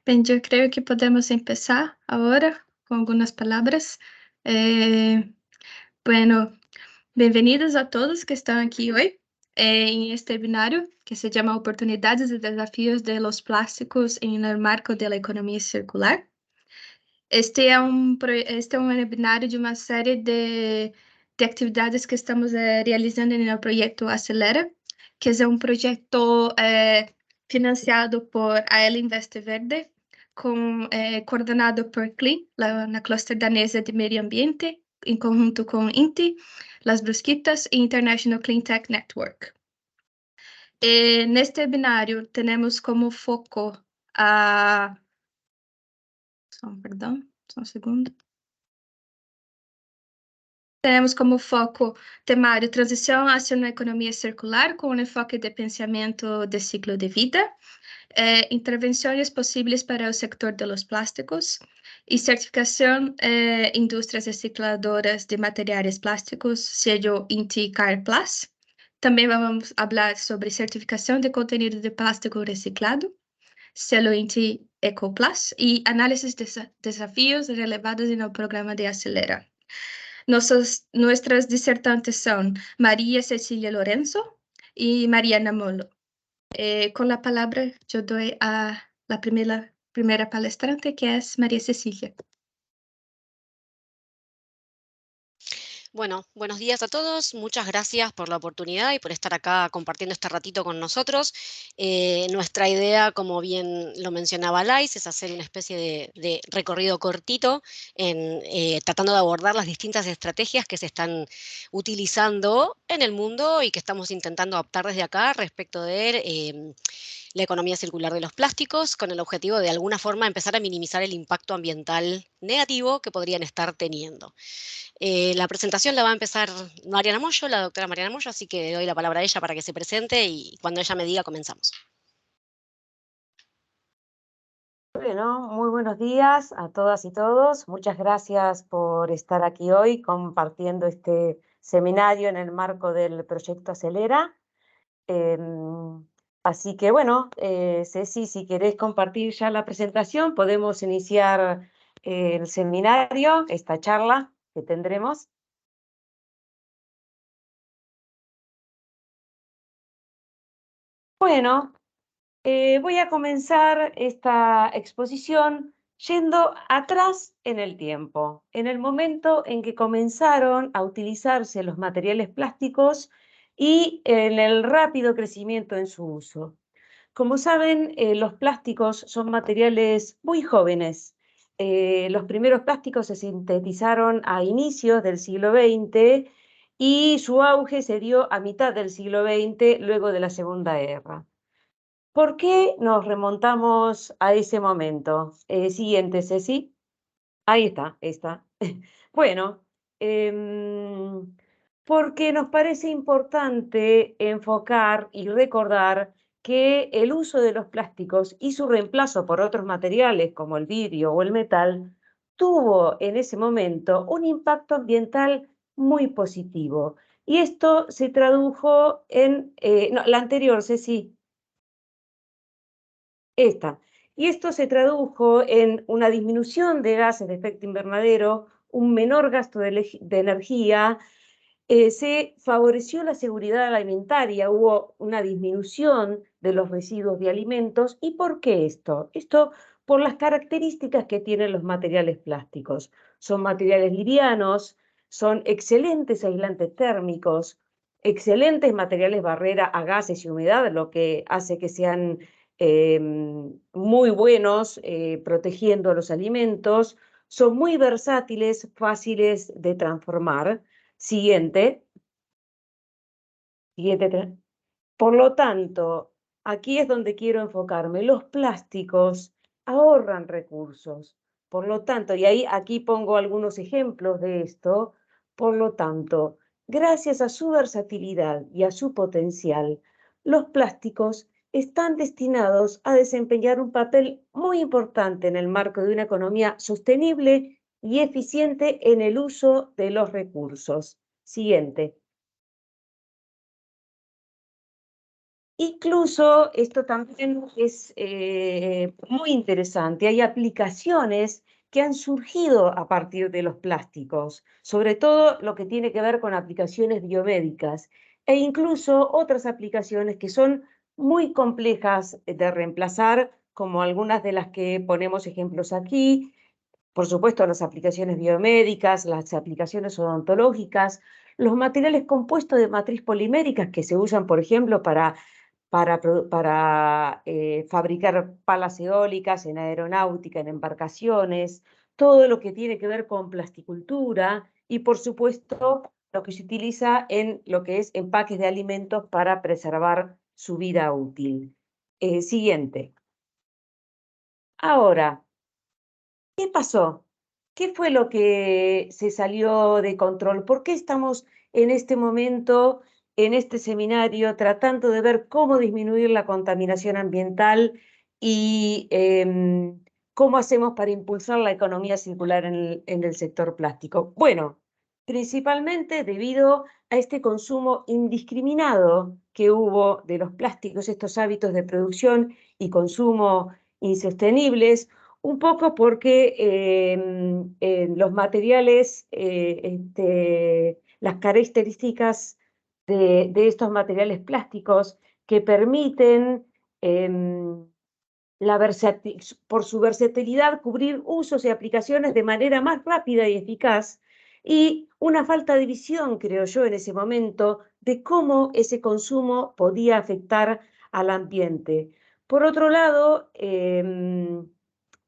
Bem, yo creo que podemos empezar ahora con algunas palabras. Eh, bueno, bienvenidos a todos que están aquí hoy en este webinario que se llama Oportunidades y Desafíos de los Plásticos en el Marco de la Economía Circular. Este é um webinário de uma série de atividades que estamos realizando no projeto Acelera, que é um projeto financiado por AL Invest Verde, coordenado por CLEAN, na cluster danesa de meio ambiente, em conjunto com INTI, Las Brusquitas e International Clean Tech Network. Neste webinário, temos como foco a... Só um segundo. Temos como foco temário transição hacia uma economia circular com um enfoque de pensamento de ciclo de vida, intervenções possíveis para o sector de los plásticos e certificação indústrias recicladoras de materiais plásticos, sello INTI CAR Plus. Também vamos falar sobre certificação de conteúdo de plástico reciclado, selo INTI Eco Plus e análises de desafios relevados no programa de Acelera. Nuestras disertantes son María Cecilia Lorenzo y Mariana Molo. Con la palabra yo doy a la primera palestrante, que es María Cecilia. Bueno, buenos días a todos. Muchas gracias por la oportunidad y por estar acá compartiendo este ratito con nosotros. Nuestra idea, como bien lo mencionaba Lais, es hacer una especie de recorrido cortito tratando de abordar las distintas estrategias que se están utilizando en el mundo y que estamos intentando adaptar desde acá respecto de la economía circular de los plásticos, con el objetivo de alguna forma empezar a minimizar el impacto ambiental negativo que podrían estar teniendo. La presentación la va a empezar Mariana Mollo, la doctora Mariana Mollo, así que doy la palabra a ella para que se presente y cuando ella me diga comenzamos. Bueno, muy buenos días a todas y todos. Muchas gracias por estar aquí hoy compartiendo este seminario en el marco del proyecto Acelera. Así que bueno, Ceci, si querés compartir ya la presentación, podemos iniciar el seminario, esta charla que tendremos. Bueno, voy a comenzar esta exposición yendo atrás en el tiempo, en el momento en que comenzaron a utilizarse los materiales plásticos y en el rápido crecimiento en su uso. Como saben, los plásticos son materiales muy jóvenes. Los primeros plásticos se sintetizaron a inicios del siglo XX y su auge se dio a mitad del siglo XX, luego de la Segunda Guerra. ¿Por qué nos remontamos a ese momento? Siguiente, Ceci. Ahí está. Bueno, porque nos parece importante enfocar y recordar que el uso de los plásticos y su reemplazo por otros materiales como el vidrio o el metal tuvo en ese momento un impacto ambiental muy positivo. Y esto se tradujo en... la anterior, Ceci. Esta. Y esto se tradujo en una disminución de gases de efecto invernadero, un menor gasto de energía, se favoreció la seguridad alimentaria, hubo una disminución de los residuos de alimentos. ¿Y por qué esto? Esto por las características que tienen los materiales plásticos. Son materiales livianos, son excelentes aislantes térmicos, excelentes materiales barrera a gases y humedad, lo que hace que sean muy buenos protegiendo los alimentos, son muy versátiles, fáciles de transformar. Siguiente. Por lo tanto, aquí es donde quiero enfocarme. Los plásticos ahorran recursos. Por lo tanto, y aquí pongo algunos ejemplos de esto. Por lo tanto, gracias a su versatilidad y a su potencial, los plásticos están destinados a desempeñar un papel muy importante en el marco de una economía sostenible y eficiente en el uso de los recursos. Siguiente. Incluso esto también es muy interesante. Hay aplicaciones que han surgido a partir de los plásticos, sobre todo lo que tiene que ver con aplicaciones biomédicas e incluso otras aplicaciones que son muy complejas de reemplazar, como algunas de las que ponemos ejemplos aquí. Por supuesto, las aplicaciones biomédicas, las aplicaciones odontológicas, los materiales compuestos de matriz polimérica que se usan, por ejemplo, para fabricar palas eólicas en aeronáutica, en embarcaciones, todo lo que tiene que ver con plasticultura y, por supuesto, lo que se utiliza en lo que es empaques de alimentos para preservar su vida útil. Siguiente. Ahora, ¿qué pasó? ¿Qué fue lo que se salió de control? ¿Por qué estamos en este momento, en este seminario, tratando de ver cómo disminuir la contaminación ambiental y cómo hacemos para impulsar la economía circular en el sector plástico? Bueno, principalmente debido a este consumo indiscriminado que hubo de los plásticos, estos hábitos de producción y consumo insostenibles, un poco porque los materiales, las características de estos materiales plásticos que permiten, por su versatilidad, cubrir usos y aplicaciones de manera más rápida y eficaz, y una falta de visión, creo yo, en ese momento, de cómo ese consumo podía afectar al ambiente. Por otro lado,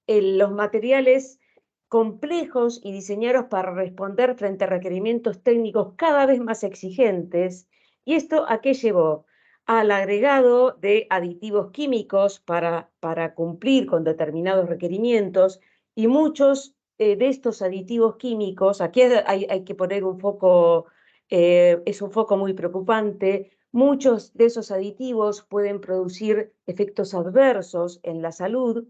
los materiales complejos y diseñados para responder frente a requerimientos técnicos cada vez más exigentes. ¿Y esto a qué llevó? Al agregado de aditivos químicos para cumplir con determinados requerimientos, y muchos de estos aditivos químicos, aquí hay que poner un foco, es un foco muy preocupante. Muchos de esos aditivos pueden producir efectos adversos en la salud.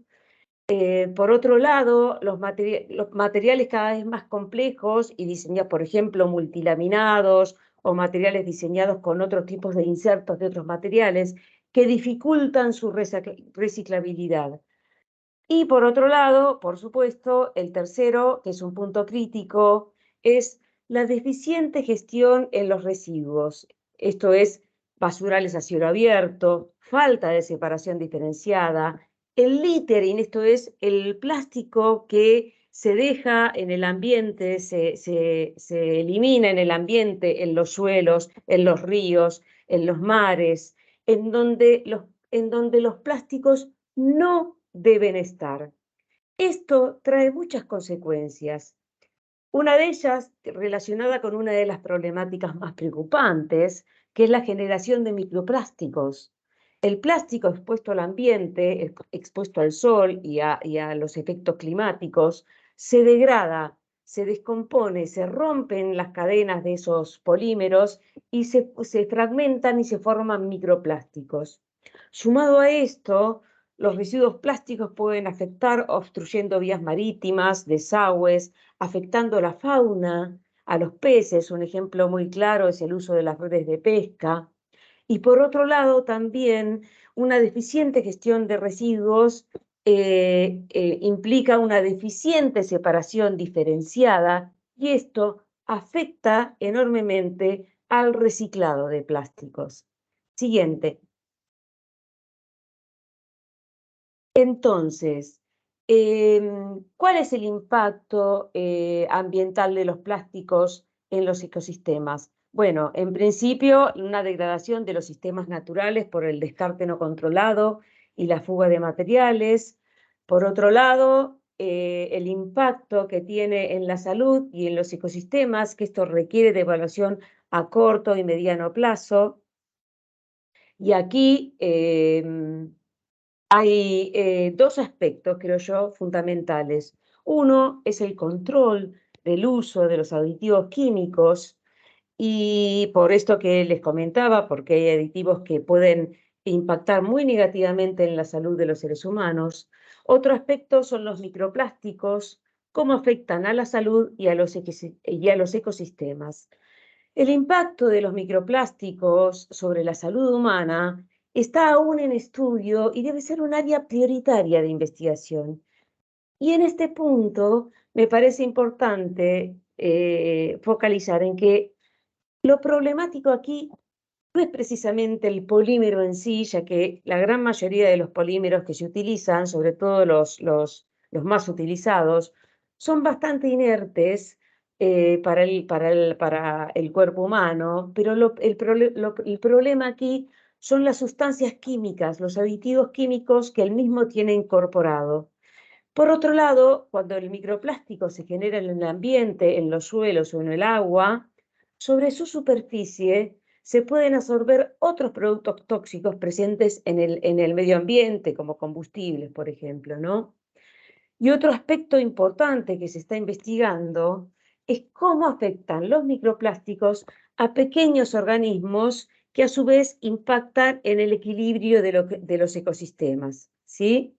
Por otro lado, los materiales cada vez más complejos y diseñados, por ejemplo, multilaminados o materiales diseñados con otros tipos de insertos de otros materiales que dificultan su reciclabilidad. Y por otro lado, por supuesto, el tercero, que es un punto crítico, es la deficiente gestión en los residuos. Esto es basurales a cielo abierto, falta de separación diferenciada, el littering, esto es el plástico que se deja en el ambiente, se elimina en el ambiente, en los suelos, en los ríos, en los mares, en donde los plásticos no deben estar. Esto trae muchas consecuencias. Una de ellas relacionada con una de las problemáticas más preocupantes, que es la generación de microplásticos. El plástico expuesto al ambiente, expuesto al sol y a los efectos climáticos, se degrada, se descompone, se rompen las cadenas de esos polímeros y se fragmentan y se forman microplásticos. Sumado a esto, los residuos plásticos pueden afectar obstruyendo vías marítimas, desagües, afectando la fauna, a los peces. Un ejemplo muy claro es el uso de las redes de pesca. Y por otro lado, también una deficiente gestión de residuos implica una deficiente separación diferenciada, y esto afecta enormemente al reciclado de plásticos. Siguiente. Entonces, ¿cuál es el impacto ambiental de los plásticos en los ecosistemas? Bueno, en principio, una degradación de los sistemas naturales por el descarte no controlado y la fuga de materiales. Por otro lado, el impacto que tiene en la salud y en los ecosistemas, que esto requiere de evaluación a corto y mediano plazo. Y aquí hay dos aspectos, creo yo, fundamentales. Uno es el control del uso de los aditivos químicos, y por esto que les comentaba, porque hay aditivos que pueden impactar muy negativamente en la salud de los seres humanos. Otro aspecto son los microplásticos, cómo afectan a la salud y a los ecosistemas. El impacto de los microplásticos sobre la salud humana está aún en estudio y debe ser un área prioritaria de investigación. Y en este punto me parece importante focalizar en que lo problemático aquí no es precisamente el polímero en sí, ya que la gran mayoría de los polímeros que se utilizan, sobre todo los más utilizados, son bastante inertes para el cuerpo humano, pero el problema aquí son las sustancias químicas, los aditivos químicos que el mismo tiene incorporado. Por otro lado, cuando el microplástico se genera en el ambiente, en los suelos o en el agua, sobre su superficie se pueden absorber otros productos tóxicos presentes en el medio ambiente, como combustibles, por ejemplo, ¿no? Y otro aspecto importante que se está investigando es cómo afectan los microplásticos a pequeños organismos que a su vez impactan en el equilibrio de los ecosistemas, ¿sí?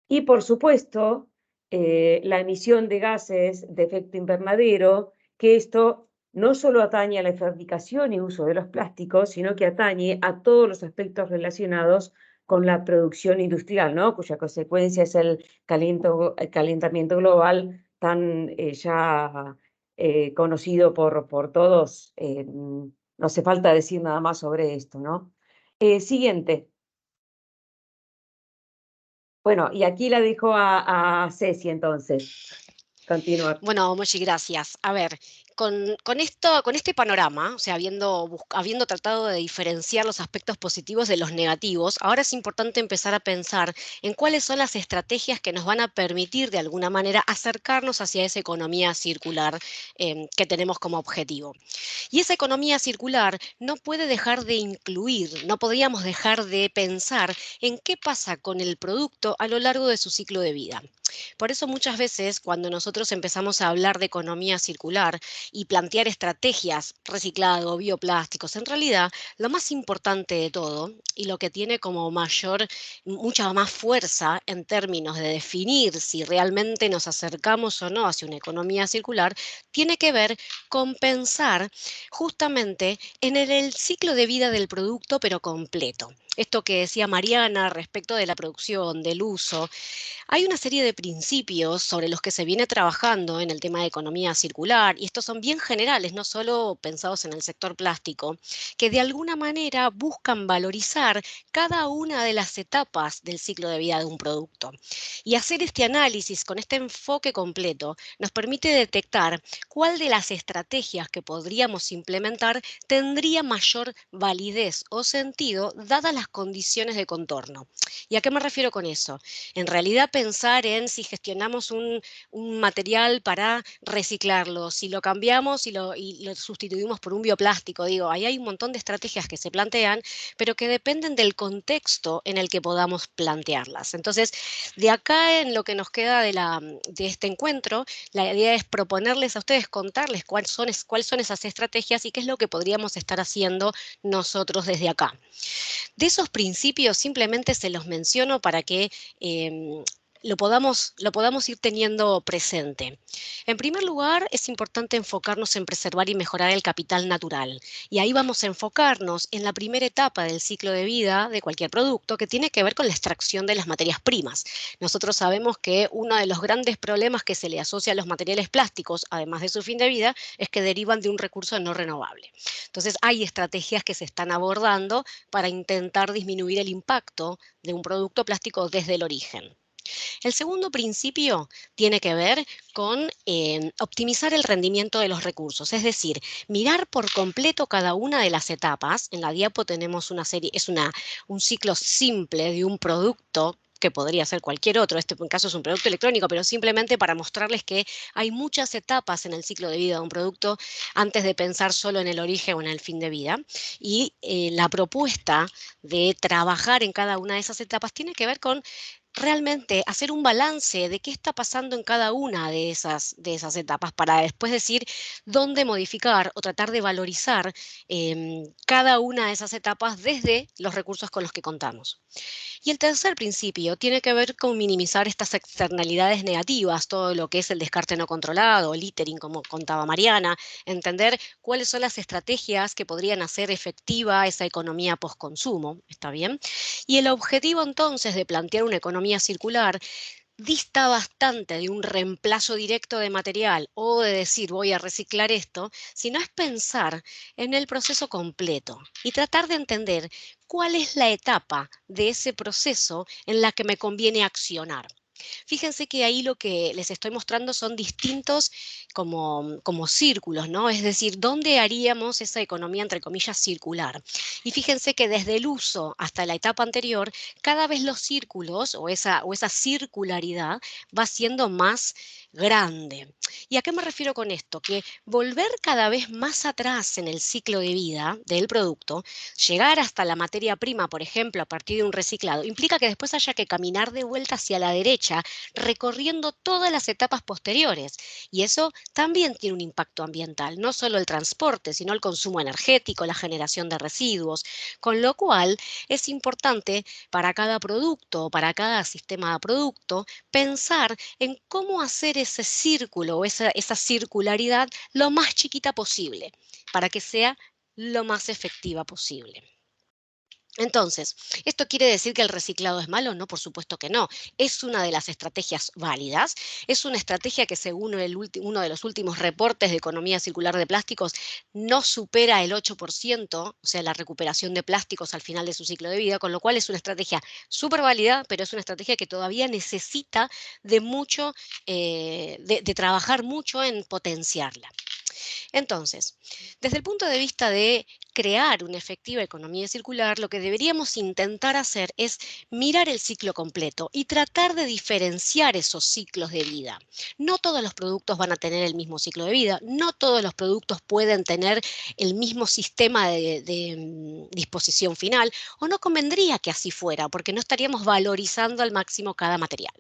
Y por supuesto, la emisión de gases de efecto invernadero, que esto no solo atañe a la fabricación y uso de los plásticos, sino que atañe a todos los aspectos relacionados con la producción industrial, ¿no? Cuya consecuencia es el calentamiento global tan ya conocido por todos. No hace falta decir nada más sobre esto, ¿no? Siguiente. Bueno, y aquí la dejo a Ceci entonces. Continuar. Bueno, Mochi, gracias. A ver, con este panorama, o sea, habiendo tratado de diferenciar los aspectos positivos de los negativos, ahora es importante empezar a pensar en cuáles son las estrategias que nos van a permitir de alguna manera acercarnos hacia esa economía circular que tenemos como objetivo. Y esa economía circular no puede dejar de incluir, no podríamos dejar de pensar en qué pasa con el producto a lo largo de su ciclo de vida. Por eso muchas veces cuando nosotros empezamos a hablar de economía circular y plantear estrategias, reciclado, bioplásticos, en realidad lo más importante de todo y lo que tiene como mucha más fuerza en términos de definir si realmente nos acercamos o no hacia una economía circular, tiene que ver con pensar justamente en el ciclo de vida del producto, pero completo. Esto que decía Mariana respecto de la producción, del uso, hay una serie de principios sobre los que se viene trabajando en el tema de economía circular, y estos son bien generales, no solo pensados en el sector plástico, que de alguna manera buscan valorizar cada una de las etapas del ciclo de vida de un producto. Y hacer este análisis con este enfoque completo nos permite detectar cuál de las estrategias que podríamos implementar tendría mayor validez o sentido dadas las condiciones de contorno. ¿Y a qué me refiero con eso? En realidad pensar en si gestionamos un material para reciclarlo, si lo cambiamos y lo sustituimos por un bioplástico. Digo, ahí hay un montón de estrategias que se plantean, pero que dependen del contexto en el que podamos plantearlas. Entonces, de acá en lo que nos queda de este encuentro, la idea es proponerles a ustedes, contarles cuáles son esas estrategias y qué es lo que podríamos estar haciendo nosotros desde acá. De esos principios simplemente se los menciono para que lo podamos ir teniendo presente. En primer lugar, es importante enfocarnos en preservar y mejorar el capital natural. Y ahí vamos a enfocarnos en la primera etapa del ciclo de vida de cualquier producto, que tiene que ver con la extracción de las materias primas. Nosotros sabemos que uno de los grandes problemas que se le asocia a los materiales plásticos, además de su fin de vida, es que derivan de un recurso no renovable. Entonces, hay estrategias que se están abordando para intentar disminuir el impacto de un producto plástico desde el origen. El segundo principio tiene que ver con optimizar el rendimiento de los recursos, es decir, mirar por completo cada una de las etapas. En la diapo tenemos una serie, un ciclo simple de un producto que podría ser cualquier otro, este en caso es un producto electrónico, pero simplemente para mostrarles que hay muchas etapas en el ciclo de vida de un producto antes de pensar solo en el origen o en el fin de vida. Y la propuesta de trabajar en cada una de esas etapas tiene que ver con realmente hacer un balance de qué está pasando en cada una de esas etapas para después decir dónde modificar o tratar de valorizar cada una de esas etapas desde los recursos con los que contamos. Y el tercer principio tiene que ver con minimizar estas externalidades negativas, todo lo que es el descarte no controlado, littering, como contaba Mariana, entender cuáles son las estrategias que podrían hacer efectiva esa economía postconsumo, ¿está bien? Y el objetivo entonces de plantear una economía circular dista bastante de un reemplazo directo de material o de decir voy a reciclar esto, sino es pensar en el proceso completo y tratar de entender cuál es la etapa de ese proceso en la que me conviene accionar. Fíjense que ahí lo que les estoy mostrando son distintos como círculos, ¿no? Es decir, ¿dónde haríamos esa economía, entre comillas, circular? Y fíjense que desde el uso hasta la etapa anterior, cada vez los círculos o esa circularidad va siendo más grande. ¿Y a qué me refiero con esto? Que volver cada vez más atrás en el ciclo de vida del producto, llegar hasta la materia prima, por ejemplo, a partir de un reciclado, implica que después haya que caminar de vuelta hacia la derecha, recorriendo todas las etapas posteriores. Y eso también tiene un impacto ambiental, no solo el transporte, sino el consumo energético, la generación de residuos, con lo cual es importante para cada producto, para cada sistema de producto, pensar en cómo hacer ese círculo o esa circularidad lo más chiquita posible, para que sea lo más efectiva posible. Entonces, ¿esto quiere decir que el reciclado es malo? No, por supuesto que no. Es una de las estrategias válidas. Es una estrategia que, según uno de los últimos reportes de economía circular de plásticos, no supera el 8%, o sea, la recuperación de plásticos al final de su ciclo de vida, con lo cual es una estrategia súper válida, pero es una estrategia que todavía necesita de mucho, de trabajar mucho en potenciarla. Entonces, desde el punto de vista de crear una efectiva economía circular, lo que deberíamos intentar hacer es mirar el ciclo completo y tratar de diferenciar esos ciclos de vida. No todos los productos van a tener el mismo ciclo de vida, no todos los productos pueden tener el mismo sistema de disposición final, o no convendría que así fuera, porque no estaríamos valorizando al máximo cada material.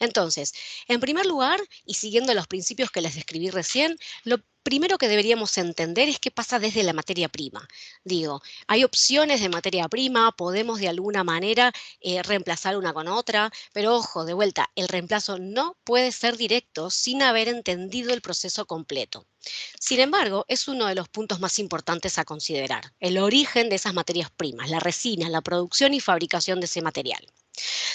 Entonces, en primer lugar, y siguiendo los principios que les describí recién, lo primero que deberíamos entender es qué pasa desde la materia prima. Digo, hay opciones de materia prima, podemos de alguna manera reemplazar una con otra, pero ojo, de vuelta, el reemplazo no puede ser directo sin haber entendido el proceso completo. Sin embargo, es uno de los puntos más importantes a considerar, el origen de esas materias primas, la resina, la producción y fabricación de ese material.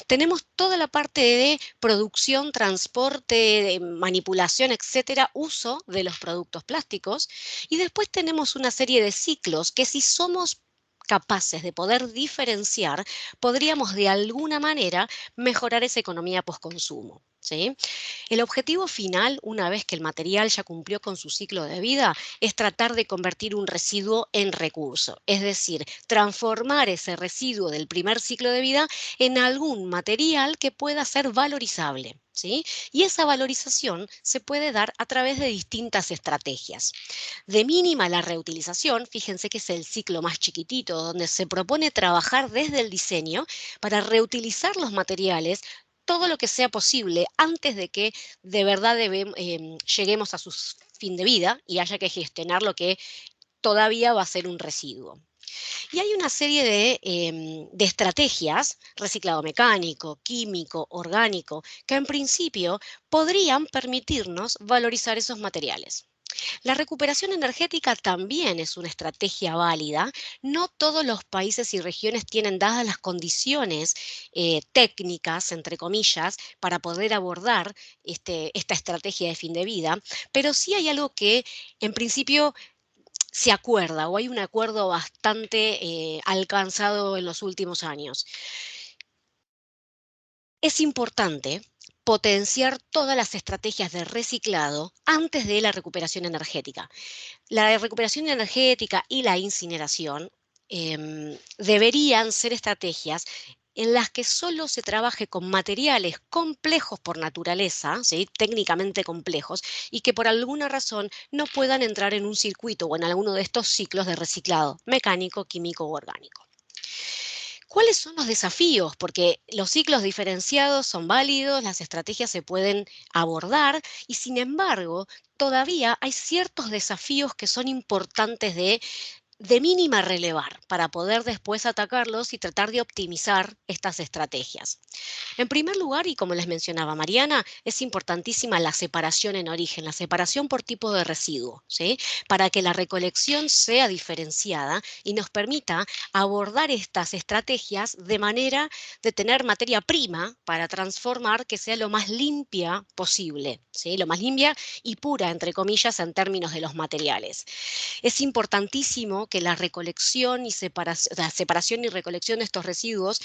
Tenemos toda la parte de producción, transporte, de manipulación, etcétera, uso de los productos plásticos. Y después tenemos una serie de ciclos que, si somos capaces de poder diferenciar, podríamos de alguna manera mejorar esa economía postconsumo, ¿sí? El objetivo final, una vez que el material ya cumplió con su ciclo de vida, es tratar de convertir un residuo en recurso, es decir, transformar ese residuo del primer ciclo de vida en algún material que pueda ser valorizable, ¿sí? Y esa valorización se puede dar a través de distintas estrategias. De mínima la reutilización, fíjense que es el ciclo más chiquitito, donde se propone trabajar desde el diseño para reutilizar los materiales todo lo que sea posible antes de que de verdad lleguemos a su fin de vida y haya que gestionar lo que todavía va a ser un residuo. Y hay una serie de estrategias, reciclado mecánico, químico, orgánico, que en principio podrían permitirnos valorizar esos materiales. La recuperación energética también es una estrategia válida. No todos los países y regiones tienen dadas las condiciones técnicas, entre comillas, para poder abordar esta estrategia de fin de vida, pero sí hay algo que en principio se acuerda o hay un acuerdo bastante alcanzado en los últimos años. Es importante potenciar todas las estrategias de reciclado antes de la recuperación energética. La recuperación energética y la incineración deberían ser estrategias en las que solo se trabaje con materiales complejos por naturaleza, ¿sí? Técnicamente complejos, y que por alguna razón no puedan entrar en un circuito o en alguno de estos ciclos de reciclado mecánico, químico u orgánico. ¿Cuáles son los desafíos? Porque los ciclos diferenciados son válidos, las estrategias se pueden abordar y, sin embargo, todavía hay ciertos desafíos que son importantes de mínima relevar para poder después atacarlos y tratar de optimizar estas estrategias. En primer lugar, y como les mencionaba Mariana, es importantísima la separación en origen, la separación por tipo de residuo, ¿sí? Para que la recolección sea diferenciada y nos permita abordar estas estrategias de manera de tener materia prima para transformar que sea lo más limpia posible, ¿sí? Lo más limpia y pura, entre comillas, en términos de los materiales. Es importantísimo que la recolección y la separación y recolección de estos residuos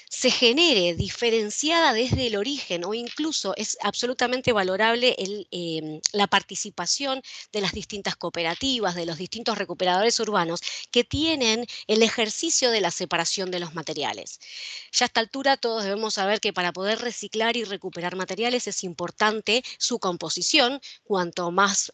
se genere diferenciada desde el origen, o incluso es absolutamente valorable la participación de las distintas cooperativas, de los distintos recuperadores urbanos que tienen el ejercicio de la separación de los materiales. Ya a esta altura todos debemos saber que para poder reciclar y recuperar materiales es importante su composición. Cuanto más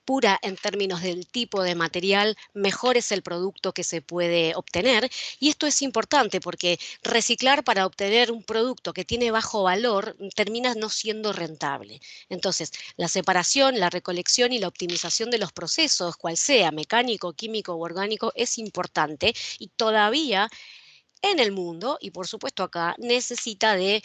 pura en términos del tipo de material, mejor es el producto que se puede obtener. Y esto es importante porque reciclar para obtener un producto que tiene bajo valor termina no siendo rentable. Entonces, la separación, la recolección y la optimización de los procesos, cual sea mecánico, químico u orgánico, es importante y todavía en el mundo, y por supuesto acá, necesita de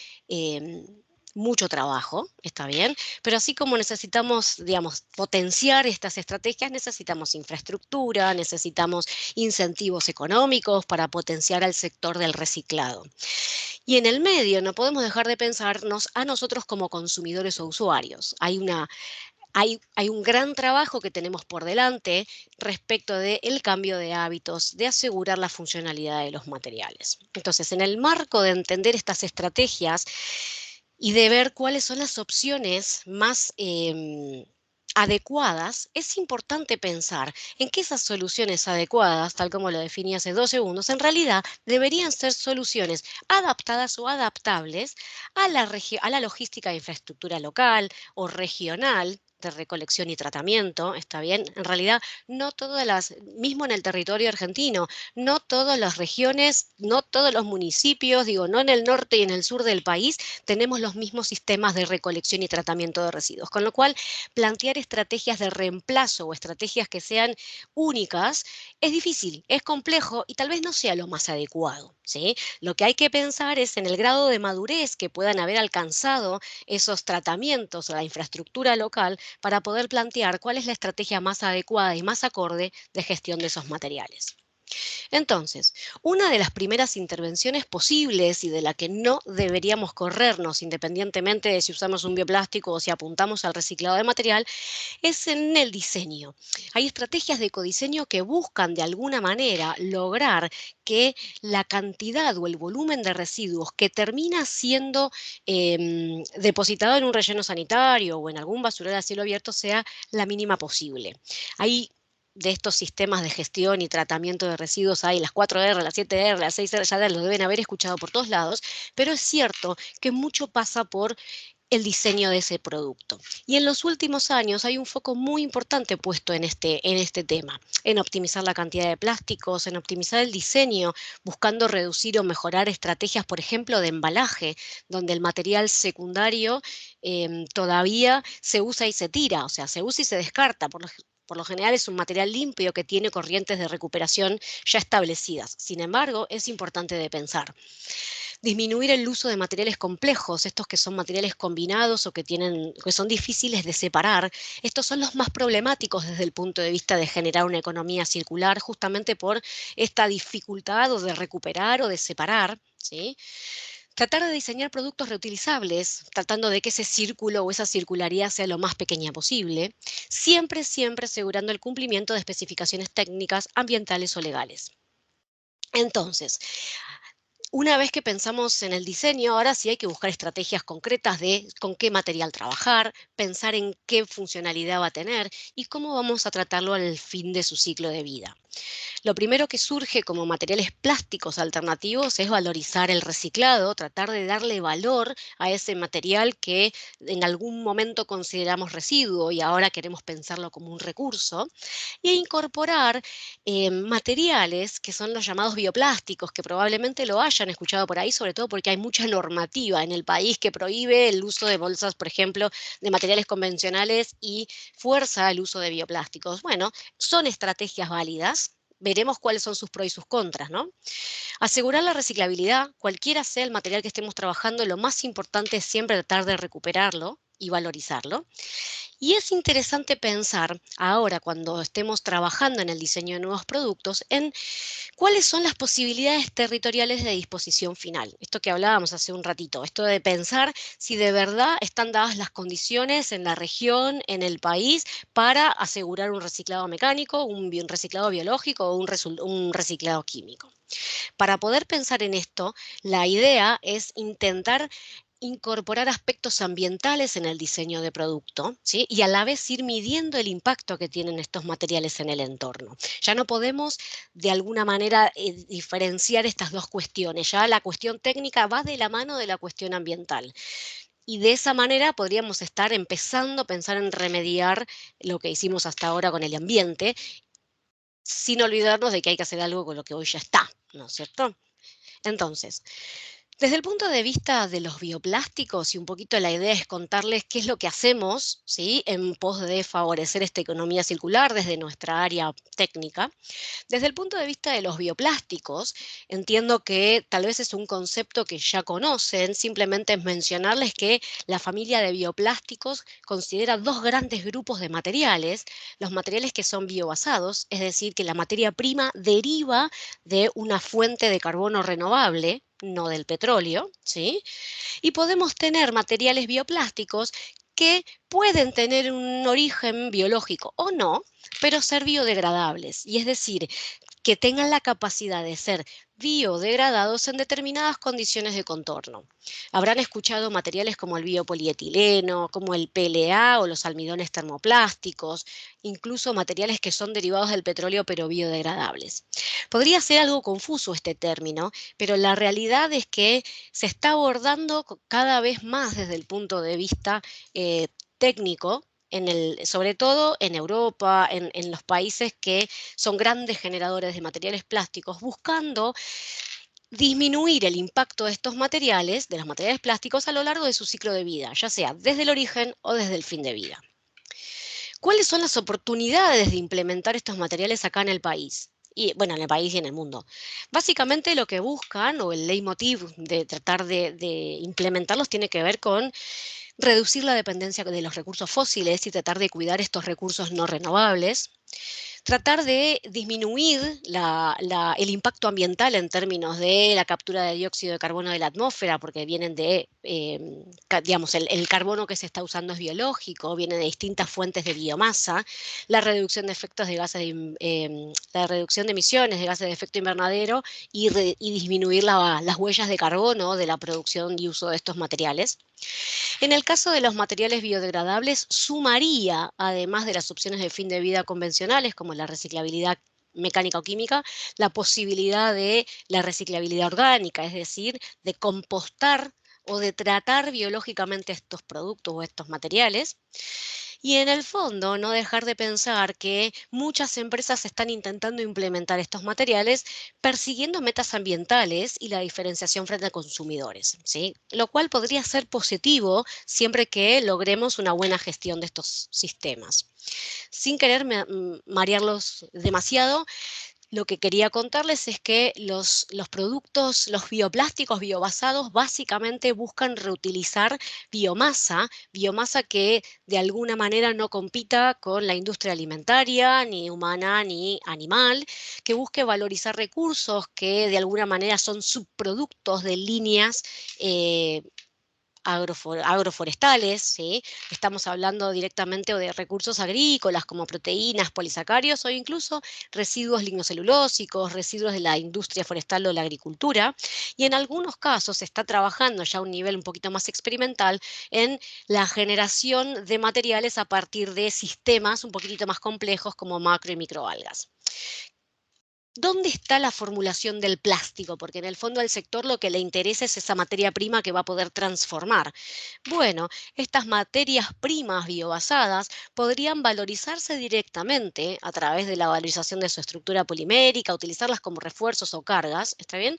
mucho trabajo, está bien, pero así como necesitamos, digamos, potenciar estas estrategias, necesitamos infraestructura, necesitamos incentivos económicos para potenciar al sector del reciclado. Y en el medio no podemos dejar de pensarnos a nosotros como consumidores o usuarios. Hay un gran trabajo que tenemos por delante respecto del cambio de hábitos, de asegurar la funcionalidad de los materiales. Entonces, en el marco de entender estas estrategias y de ver cuáles son las opciones más adecuadas, es importante pensar en que esas soluciones adecuadas, tal como lo definí hace 2 segundos, en realidad deberían ser soluciones adaptadas o adaptables a la logística de infraestructura local o regional de recolección y tratamiento, ¿está bien? En realidad, no todas mismo en el territorio argentino, no todas las regiones, no todos los municipios, digo, no en el norte y en el sur del país, tenemos los mismos sistemas de recolección y tratamiento de residuos, con lo cual plantear estrategias de reemplazo o estrategias que sean únicas es difícil, es complejo y tal vez no sea lo más adecuado, ¿sí? Lo que hay que pensar es en el grado de madurez que puedan haber alcanzado esos tratamientos o la infraestructura local para poder plantear cuál es la estrategia más adecuada y más acorde de gestión de esos materiales. Entonces, una de las primeras intervenciones posibles y de la que no deberíamos corrernos independientemente de si usamos un bioplástico o si apuntamos al reciclado de material, es en el diseño. Hay estrategias de ecodiseño que buscan de alguna manera lograr que la cantidad o el volumen de residuos que termina siendo depositado en un relleno sanitario o en algún basural a cielo abierto sea la mínima posible. Hay de estos sistemas de gestión y tratamiento de residuos hay las 4R, las 7R, las 6R, ya lo deben haber escuchado por todos lados, pero es cierto que mucho pasa por el diseño de ese producto. Y en los últimos años hay un foco muy importante puesto en este tema, en optimizar la cantidad de plásticos, en optimizar el diseño, buscando reducir o mejorar estrategias, por ejemplo, de embalaje, donde el material secundario todavía se usa y se tira, o sea, se usa y se descarta. Por lo general es un material limpio que tiene corrientes de recuperación ya establecidas. Sin embargo, es importante de pensar. Disminuir el uso de materiales complejos, estos que son materiales combinados o que son difíciles de separar. Estos son los más problemáticos desde el punto de vista de generar una economía circular, justamente por esta dificultad o de recuperar o de separar, ¿sí? Tratar de diseñar productos reutilizables, tratando de que ese círculo o esa circularidad sea lo más pequeña posible, siempre asegurando el cumplimiento de especificaciones técnicas, ambientales o legales. Entonces, una vez que pensamos en el diseño, ahora sí hay que buscar estrategias concretas de con qué material trabajar, pensar en qué funcionalidad va a tener y cómo vamos a tratarlo al fin de su ciclo de vida. Lo primero que surge como materiales plásticos alternativos es valorizar el reciclado, tratar de darle valor a ese material que en algún momento consideramos residuo y ahora queremos pensarlo como un recurso, e incorporar materiales que son los llamados bioplásticos, que probablemente lo hayan escuchado por ahí, sobre todo porque hay mucha normativa en el país que prohíbe el uso de bolsas, por ejemplo, de materiales convencionales y fuerza el uso de bioplásticos. Bueno, son estrategias válidas. Veremos cuáles son sus pros y sus contras, ¿no? Asegurar la reciclabilidad, cualquiera sea el material que estemos trabajando, lo más importante es siempre tratar de recuperarlo y valorizarlo. Y es interesante pensar ahora, cuando estemos trabajando en el diseño de nuevos productos, en cuáles son las posibilidades territoriales de disposición final. Esto que hablábamos hace un ratito, esto de pensar si de verdad están dadas las condiciones en la región, en el país, para asegurar un reciclado mecánico, un reciclado biológico o un reciclado químico. Para poder pensar en esto, la idea es intentar incorporar aspectos ambientales en el diseño de producto, ¿sí? Y a la vez ir midiendo el impacto que tienen estos materiales en el entorno. Ya no podemos de alguna manera diferenciar estas dos cuestiones. Ya la cuestión técnica va de la mano de la cuestión ambiental. Y de esa manera podríamos estar empezando a pensar en remediar lo que hicimos hasta ahora con el ambiente, sin olvidarnos de que hay que hacer algo con lo que hoy ya está, ¿no es cierto? Entonces, desde el punto de vista de los bioplásticos, y un poquito la idea es contarles qué es lo que hacemos, ¿sí?, en pos de favorecer esta economía circular desde nuestra área técnica. Desde el punto de vista de los bioplásticos, entiendo que tal vez es un concepto que ya conocen, simplemente es mencionarles que la familia de bioplásticos considera dos grandes grupos de materiales, los materiales que son biobasados, es decir, que la materia prima deriva de una fuente de carbono renovable, no del petróleo, ¿sí? Y podemos tener materiales bioplásticos que pueden tener un origen biológico o no, pero ser biodegradables. Y es decir, que tengan la capacidad de ser biodegradados en determinadas condiciones de contorno. Habrán escuchado materiales como el biopolietileno, como el PLA o los almidones termoplásticos, incluso materiales que son derivados del petróleo pero biodegradables. Podría ser algo confuso este término, pero la realidad es que se está abordando cada vez más desde el punto de vista técnico, sobre todo en Europa, en los países que son grandes generadores de materiales plásticos, buscando disminuir el impacto de estos materiales, de los materiales plásticos, a lo largo de su ciclo de vida, ya sea desde el origen o desde el fin de vida. ¿Cuáles son las oportunidades de implementar estos materiales acá en el país? Y bueno, en el país y en el mundo. Básicamente lo que buscan, o el leitmotiv de tratar de implementarlos, tiene que ver con reducir la dependencia de los recursos fósiles y tratar de cuidar estos recursos no renovables, tratar de disminuir el impacto ambiental en términos de la captura de dióxido de carbono de la atmósfera, porque vienen de, digamos, el carbono que se está usando es biológico, viene de distintas fuentes de biomasa, la reducción de efectos de gases, la reducción de emisiones de gases de efecto invernadero y disminuir las huellas de carbono de la producción y uso de estos materiales. En el caso de los materiales biodegradables, sumaría, además de las opciones de fin de vida convencionales, como la reciclabilidad mecánica o química, la posibilidad de la reciclabilidad orgánica, es decir, de compostar o de tratar biológicamente estos productos o estos materiales. Y en el fondo, no dejar de pensar que muchas empresas están intentando implementar estos materiales persiguiendo metas ambientales y la diferenciación frente a consumidores, ¿sí? Lo cual podría ser positivo siempre que logremos una buena gestión de estos sistemas. Sin querer marearlos demasiado, lo que quería contarles es que los productos, los bioplásticos biobasados, básicamente buscan reutilizar biomasa que de alguna manera no compita con la industria alimentaria, ni humana, ni animal, que busque valorizar recursos que de alguna manera son subproductos de líneas agroforestales, ¿sí? Estamos hablando directamente de recursos agrícolas como proteínas, polisacarios o incluso residuos lignocelulósicos, residuos de la industria forestal o la agricultura. Y en algunos casos se está trabajando ya a un nivel un poquito más experimental en la generación de materiales a partir de sistemas un poquitito más complejos como macro y microalgas. ¿dónde está la formulación del plástico? Porque en el fondo al sector lo que le interesa es esa materia prima que va a poder transformar. Bueno, estas materias primas biobasadas podrían valorizarse directamente a través de la valorización de su estructura polimérica, utilizarlas como refuerzos o cargas, ¿está bien?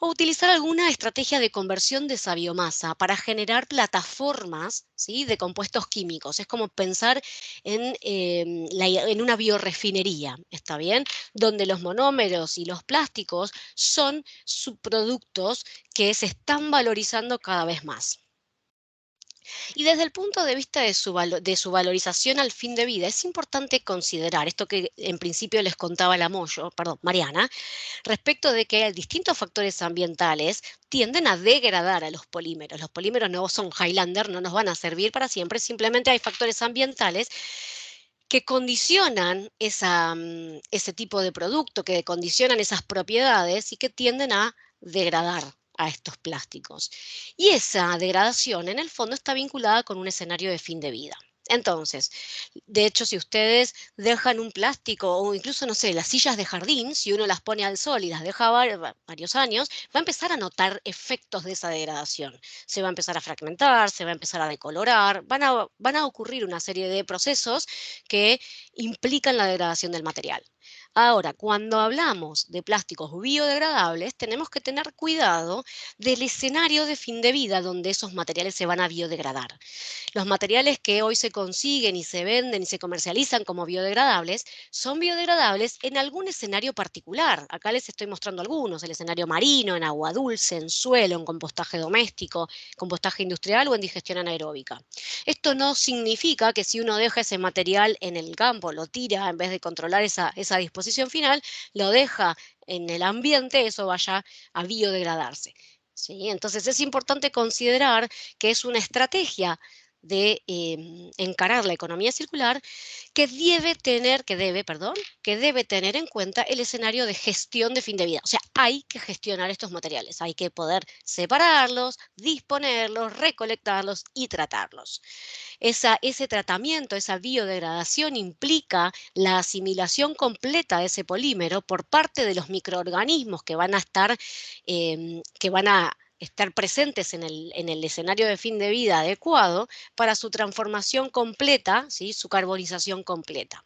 O utilizar alguna estrategia de conversión de esa biomasa para generar plataformas, ¿sí?, de compuestos químicos. Es como pensar en una biorefinería, ¿está bien? Donde los monómeros y los plásticos son subproductos que se están valorizando cada vez más. Y desde el punto de vista de su valorización al fin de vida, es importante considerar esto que en principio les contaba Mariana, respecto de que distintos factores ambientales tienden a degradar a los polímeros. Los polímeros no son Highlander, no nos van a servir para siempre, simplemente hay factores ambientales que condicionan ese tipo de producto, que condicionan esas propiedades y que tienden a degradar a estos plásticos. Y esa degradación, en el fondo, está vinculada con un escenario de fin de vida. Entonces, de hecho, si ustedes dejan un plástico o incluso, no sé, las sillas de jardín, si uno las pone al sol y las deja varios años, va a empezar a notar efectos de esa degradación. Se va a empezar a fragmentar, se va a empezar a decolorar, van a ocurrir una serie de procesos que implican la degradación del material. Ahora, cuando hablamos de plásticos biodegradables, tenemos que tener cuidado del escenario de fin de vida donde esos materiales se van a biodegradar. Los materiales que hoy se consiguen y se venden y se comercializan como biodegradables son biodegradables en algún escenario particular. Acá les estoy mostrando algunos: el escenario marino, en agua dulce, en suelo, en compostaje doméstico, compostaje industrial o en digestión anaeróbica. Esto no significa que si uno deja ese material en el campo, lo tira en vez de controlar esa disposición final, lo deja en el ambiente, eso vaya a biodegradarse. ¿Sí? Entonces es importante considerar que es una estrategia de encarar la economía circular que debe tener en cuenta el escenario de gestión de fin de vida. O sea, hay que gestionar estos materiales, hay que poder separarlos, disponerlos, recolectarlos y tratarlos. Ese tratamiento, esa biodegradación implica la asimilación completa de ese polímero por parte de los microorganismos que van a estar presentes en el escenario de fin de vida adecuado para su transformación completa, ¿sí?, su carbonización completa.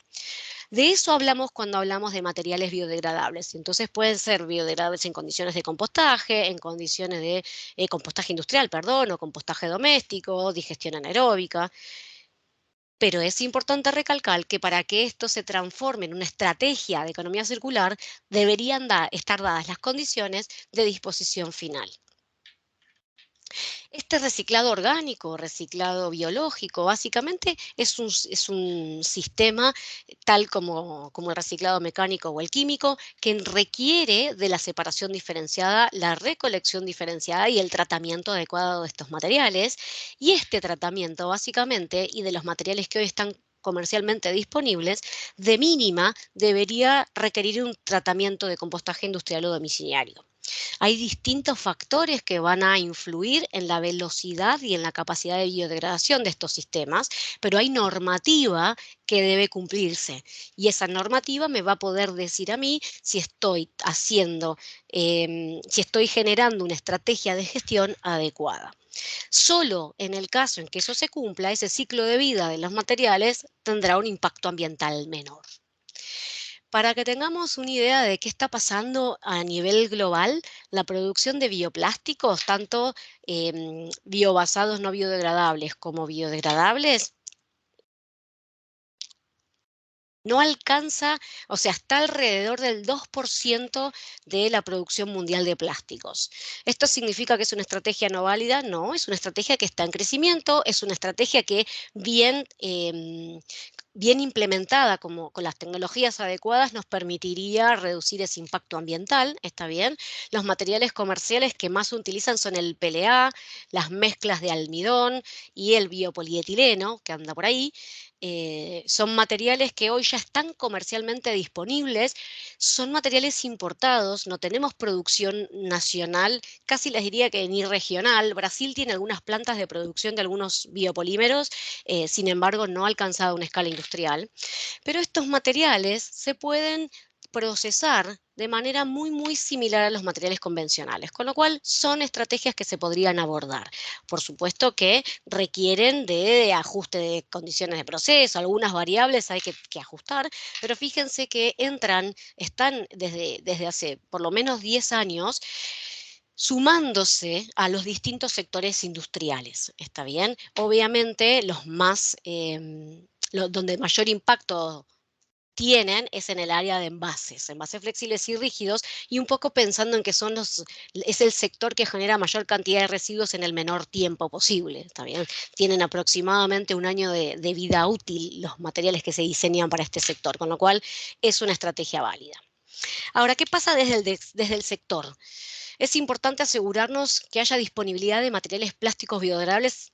De eso hablamos cuando hablamos de materiales biodegradables. Entonces pueden ser biodegradables en condiciones de compostaje, en condiciones de compostaje industrial, o compostaje doméstico, digestión anaeróbica. Pero es importante recalcar que para que esto se transforme en una estrategia de economía circular, deberían estar dadas las condiciones de disposición final. Este reciclado orgánico, reciclado biológico, básicamente es un sistema tal como el reciclado mecánico o el químico, que requiere de la separación diferenciada, la recolección diferenciada y el tratamiento adecuado de estos materiales. Y este tratamiento, básicamente, y de los materiales que hoy están comercialmente disponibles, de mínima debería requerir un tratamiento de compostaje industrial o domiciliario. Hay distintos factores que van a influir en la velocidad y en la capacidad de biodegradación de estos sistemas, pero hay normativa que debe cumplirse. Y esa normativa me va a poder decir a mí si estoy si estoy generando una estrategia de gestión adecuada. Solo en el caso en que eso se cumpla, ese ciclo de vida de los materiales tendrá un impacto ambiental menor. Para que tengamos una idea de qué está pasando a nivel global, la producción de bioplásticos, tanto biobasados no biodegradables como biodegradables, no alcanza, o sea, está alrededor del 2% de la producción mundial de plásticos. ¿Esto significa que es una estrategia no válida? No, es una estrategia que está en crecimiento, es una estrategia que bien implementada con las tecnologías adecuadas nos permitiría reducir ese impacto ambiental, ¿está bien? Los materiales comerciales que más se utilizan son el PLA, las mezclas de almidón y el biopolietileno, que anda por ahí. Son materiales que hoy ya están comercialmente disponibles, son materiales importados, no tenemos producción nacional, casi les diría que ni regional. Brasil tiene algunas plantas de producción de algunos biopolímeros, sin embargo no ha alcanzado una escala industrial. Pero estos materiales se pueden procesar de manera muy similar a los materiales convencionales, con lo cual son estrategias que se podrían abordar. Por supuesto que requieren de ajuste de condiciones de proceso, algunas variables hay que ajustar, pero fíjense que están desde hace por lo menos 10 años sumándose a los distintos sectores industriales, ¿está bien? Obviamente los más, donde mayor impacto tienen es en el área de envases flexibles y rígidos, y un poco pensando en que es el sector que genera mayor cantidad de residuos en el menor tiempo posible, ¿está bien? Tienen aproximadamente un año de vida útil los materiales que se diseñan para este sector, con lo cual es una estrategia válida. Ahora, ¿qué pasa desde el sector? Es importante asegurarnos que haya disponibilidad de materiales plásticos biodegradables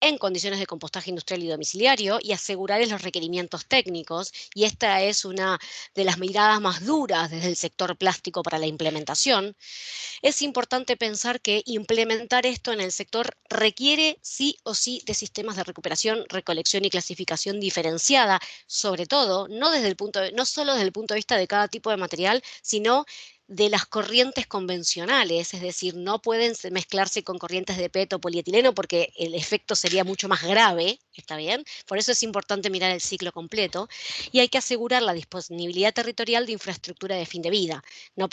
en condiciones de compostaje industrial y domiciliario y asegurarles los requerimientos técnicos, y esta es una de las miradas más duras desde el sector plástico para la implementación. Es importante pensar que implementar esto en el sector requiere sí o sí de sistemas de recuperación, recolección y clasificación diferenciada, sobre todo, no solo desde el punto de vista de cada tipo de material, sino de las corrientes convencionales, es decir, no pueden mezclarse con corrientes de PET o polietileno porque el efecto sería mucho más grave, ¿está bien? Por eso es importante mirar el ciclo completo, y hay que asegurar la disponibilidad territorial de infraestructura de fin de vida. No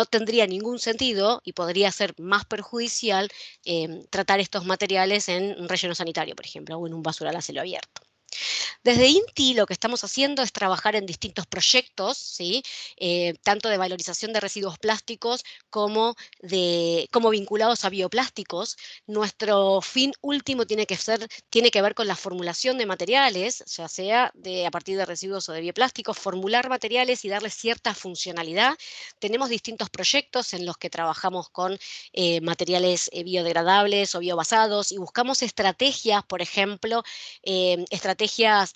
tendría ningún sentido y podría ser más perjudicial tratar estos materiales en un relleno sanitario, por ejemplo, o en un basural a cielo abierto. Desde INTI lo que estamos haciendo es trabajar en distintos proyectos, ¿sí? Tanto de valorización de residuos plásticos como vinculados a bioplásticos. Nuestro fin último tiene que ver con la formulación de materiales, ya sea a partir de residuos o de bioplásticos, formular materiales y darles cierta funcionalidad. Tenemos distintos proyectos en los que trabajamos con materiales biodegradables o biobasados y buscamos estrategias, por ejemplo, estrategias,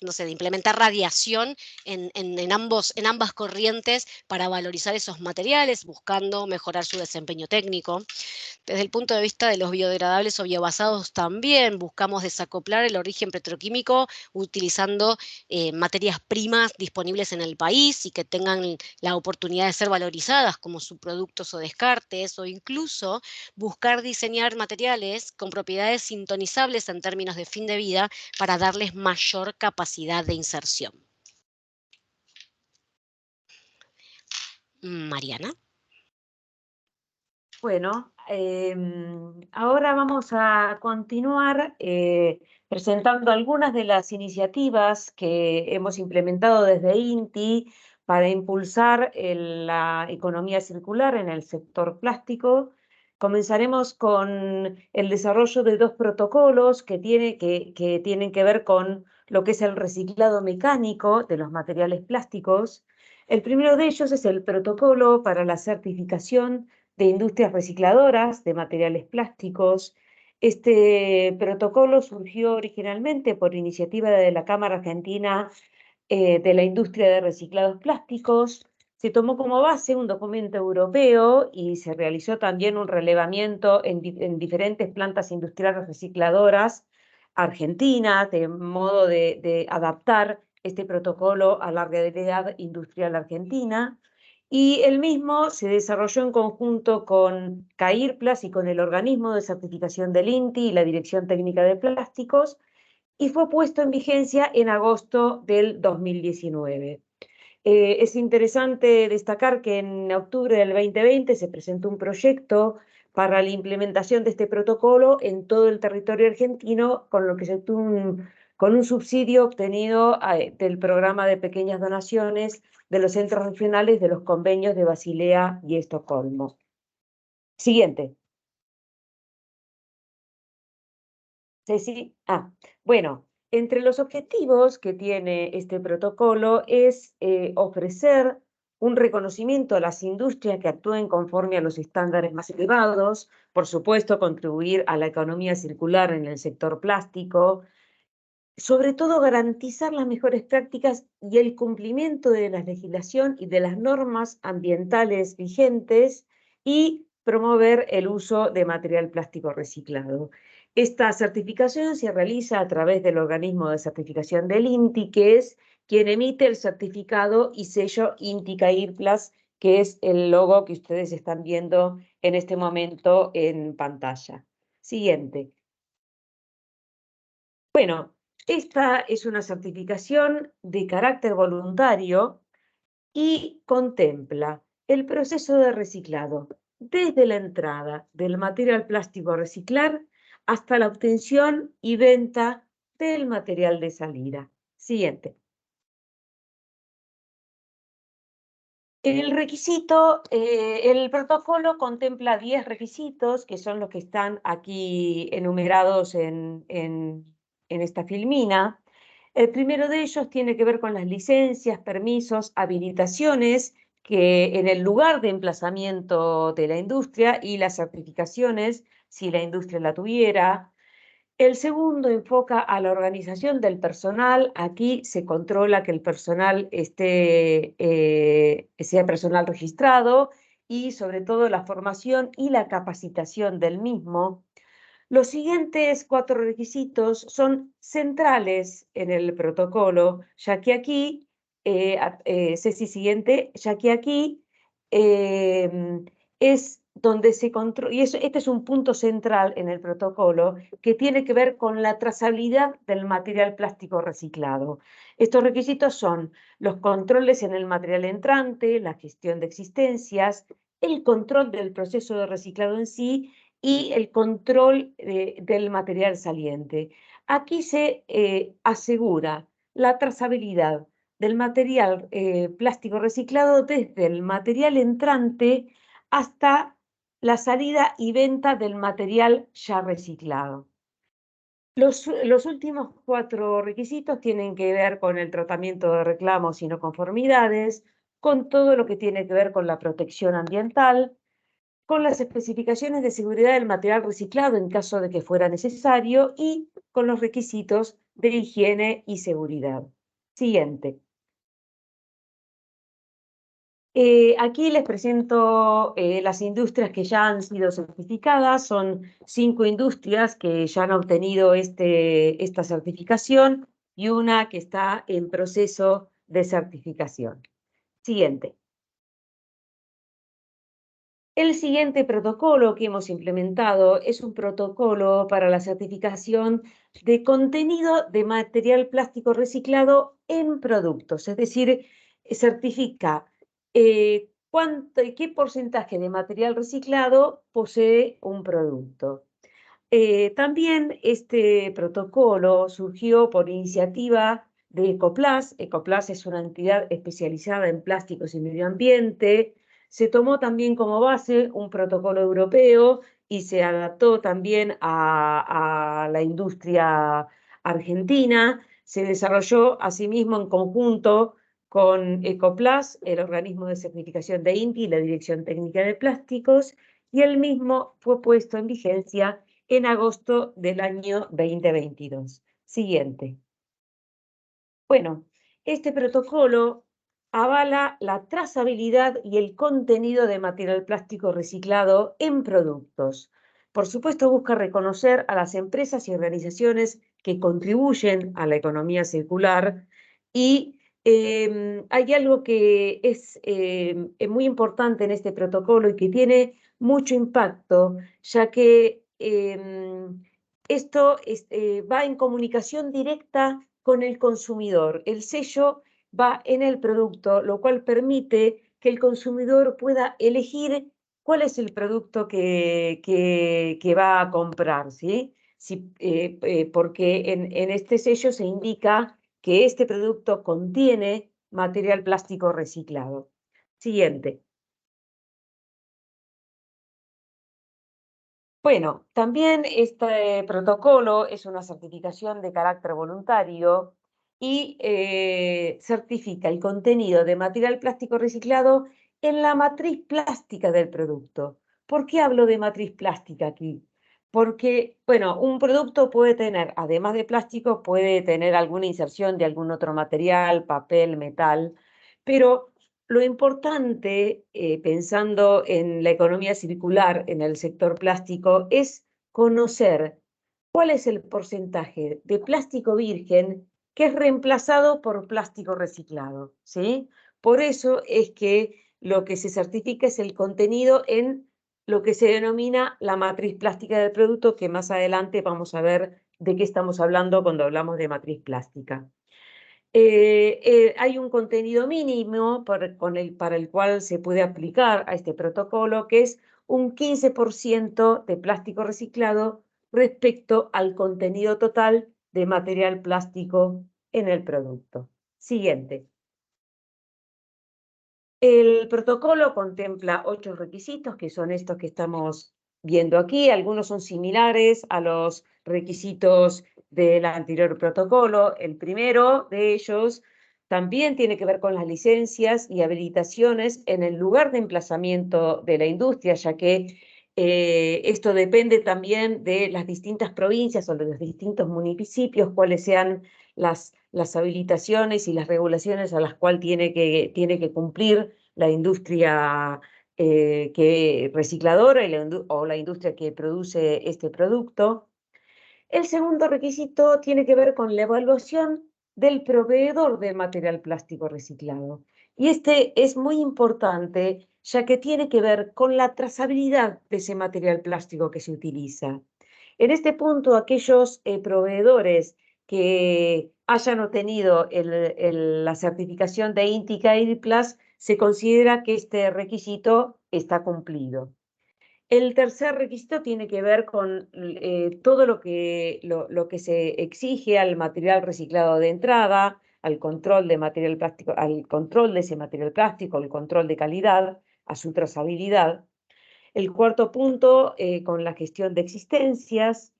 no sé, de implementar radiación en ambas corrientes para valorizar esos materiales, buscando mejorar su desempeño técnico. Desde el punto de vista de los biodegradables o biobasados también buscamos desacoplar el origen petroquímico utilizando materias primas disponibles en el país y que tengan la oportunidad de ser valorizadas como subproductos o descartes, o incluso buscar diseñar materiales con propiedades sintonizables en términos de fin de vida para darles mayor capacidad de inserción. Mariana. Bueno, ahora vamos a continuar presentando algunas de las iniciativas que hemos implementado desde INTI para impulsar la economía circular en el sector plástico. Comenzaremos con el desarrollo de 2 protocolos que tienen que ver con lo que es el reciclado mecánico de los materiales plásticos. El primero de ellos es el protocolo para la certificación de industrias recicladoras de materiales plásticos. Este protocolo surgió originalmente por iniciativa de la Cámara Argentina de la Industria de Reciclados Plásticos. Se tomó como base un documento europeo y se realizó también un relevamiento en diferentes plantas industriales recicladoras argentinas, de modo de adaptar este protocolo a la realidad industrial argentina. Y el mismo se desarrolló en conjunto con CAIRPLAS y con el organismo de certificación del INTI y la Dirección Técnica de Plásticos, y fue puesto en vigencia en agosto del 2019. Es interesante destacar que en octubre del 2020 se presentó un proyecto para la implementación de este protocolo en todo el territorio argentino, con lo que se tuvo con un subsidio obtenido del programa de pequeñas donaciones de los centros regionales de los convenios de Basilea y Estocolmo. Siguiente. Ceci. Bueno, entre los objetivos que tiene este protocolo es ofrecer un reconocimiento a las industrias que actúen conforme a los estándares más elevados, por supuesto, contribuir a la economía circular en el sector plástico, sobre todo garantizar las mejores prácticas y el cumplimiento de la legislación y de las normas ambientales vigentes, y promover el uso de material plástico reciclado. Esta certificación se realiza a través del organismo de certificación del INTI, que es quien emite el certificado y sello INTI CAIRPLAS que es el logo que ustedes están viendo en este momento en pantalla. Siguiente. Bueno, esta es una certificación de carácter voluntario y contempla el proceso de reciclado, desde la entrada del material plástico a reciclar hasta la obtención y venta del material de salida. Siguiente. El protocolo contempla 10 requisitos, que son los que están aquí enumerados en esta filmina. El primero de ellos tiene que ver con las licencias, permisos, habilitaciones, que en el lugar de emplazamiento de la industria y las certificaciones, si la industria la tuviera. El segundo enfoca a la organización del personal. Aquí se controla que el personal sea personal registrado y sobre todo la formación y la capacitación del mismo. Los siguientes 4 requisitos son centrales en el protocolo, ya que aquí, Ceci, siguiente, ya que aquí es donde se controla, y este es un punto central en el protocolo, que tiene que ver con la trazabilidad del material plástico reciclado. Estos requisitos son los controles en el material entrante, la gestión de existencias, el control del proceso de reciclado en sí, y el control del material saliente. Aquí se asegura la trazabilidad del material plástico reciclado desde el material entrante hasta la salida y venta del material ya reciclado. Los últimos 4 requisitos tienen que ver con el tratamiento de reclamos y no conformidades, con todo lo que tiene que ver con la protección ambiental, con las especificaciones de seguridad del material reciclado en caso de que fuera necesario y con los requisitos de higiene y seguridad. Siguiente. Aquí les presento las industrias que ya han sido certificadas. Son 5 industrias que ya han obtenido esta certificación y una que está en proceso de certificación. Siguiente. El siguiente protocolo que hemos implementado es un protocolo para la certificación de contenido de material plástico reciclado en productos, es decir, certifica qué porcentaje de material reciclado posee un producto. También este protocolo surgió por iniciativa de Ecoplas. Ecoplas es una entidad especializada en plásticos y medio ambiente. Se tomó también como base un protocolo europeo y se adaptó también a la industria argentina. Se desarrolló asimismo en conjunto con Ecoplas, el organismo de certificación de INTI y la Dirección Técnica de Plásticos, y el mismo fue puesto en vigencia en agosto del año 2022. Siguiente. Bueno, este protocolo avala la trazabilidad y el contenido de material plástico reciclado en productos. Por supuesto, busca reconocer a las empresas y organizaciones que contribuyen a la economía circular y hay algo que es muy importante en este protocolo y que tiene mucho impacto, ya que esto va en comunicación directa con el consumidor. El sello va en el producto, lo cual permite que el consumidor pueda elegir cuál es el producto que va a comprar, ¿sí? Porque en este sello se indica que este producto contiene material plástico reciclado. Siguiente. Bueno, también este protocolo es una certificación de carácter voluntario y certifica el contenido de material plástico reciclado en la matriz plástica del producto. ¿Por qué hablo de matriz plástica aquí? Porque, bueno, un producto puede tener, además de plástico, puede tener alguna inserción de algún otro material, papel, metal, pero lo importante, pensando en la economía circular en el sector plástico, es conocer cuál es el porcentaje de plástico virgen que es reemplazado por plástico reciclado, ¿sí? Por eso es que lo que se certifica es el contenido en lo que se denomina la matriz plástica del producto, que más adelante vamos a ver de qué estamos hablando cuando hablamos de matriz plástica. Hay un contenido mínimo para el cual se puede aplicar a este protocolo, que es un 15% de plástico reciclado respecto al contenido total de material plástico en el producto. Siguiente. El protocolo contempla 8 requisitos, que son estos que estamos viendo aquí. Algunos son similares a los requisitos del anterior protocolo. El primero de ellos también tiene que ver con las licencias y habilitaciones en el lugar de emplazamiento de la industria, ya que esto depende también de las distintas provincias o de los distintos municipios, cuáles sean las habilitaciones y las regulaciones a las cuales tiene que cumplir la industria recicladora o la industria que produce este producto. El segundo requisito tiene que ver con la evaluación del proveedor del material plástico reciclado. Y este es muy importante, ya que tiene que ver con la trazabilidad de ese material plástico que se utiliza. En este punto, aquellos proveedores que hayan obtenido la certificación de INTICA IDIPLAS, se considera que este requisito está cumplido. El tercer requisito tiene que ver con todo lo que se exige al material reciclado de entrada, al control de material plástico, al control de ese material plástico, al control de calidad, a su trazabilidad. El cuarto punto, con la gestión de existencias.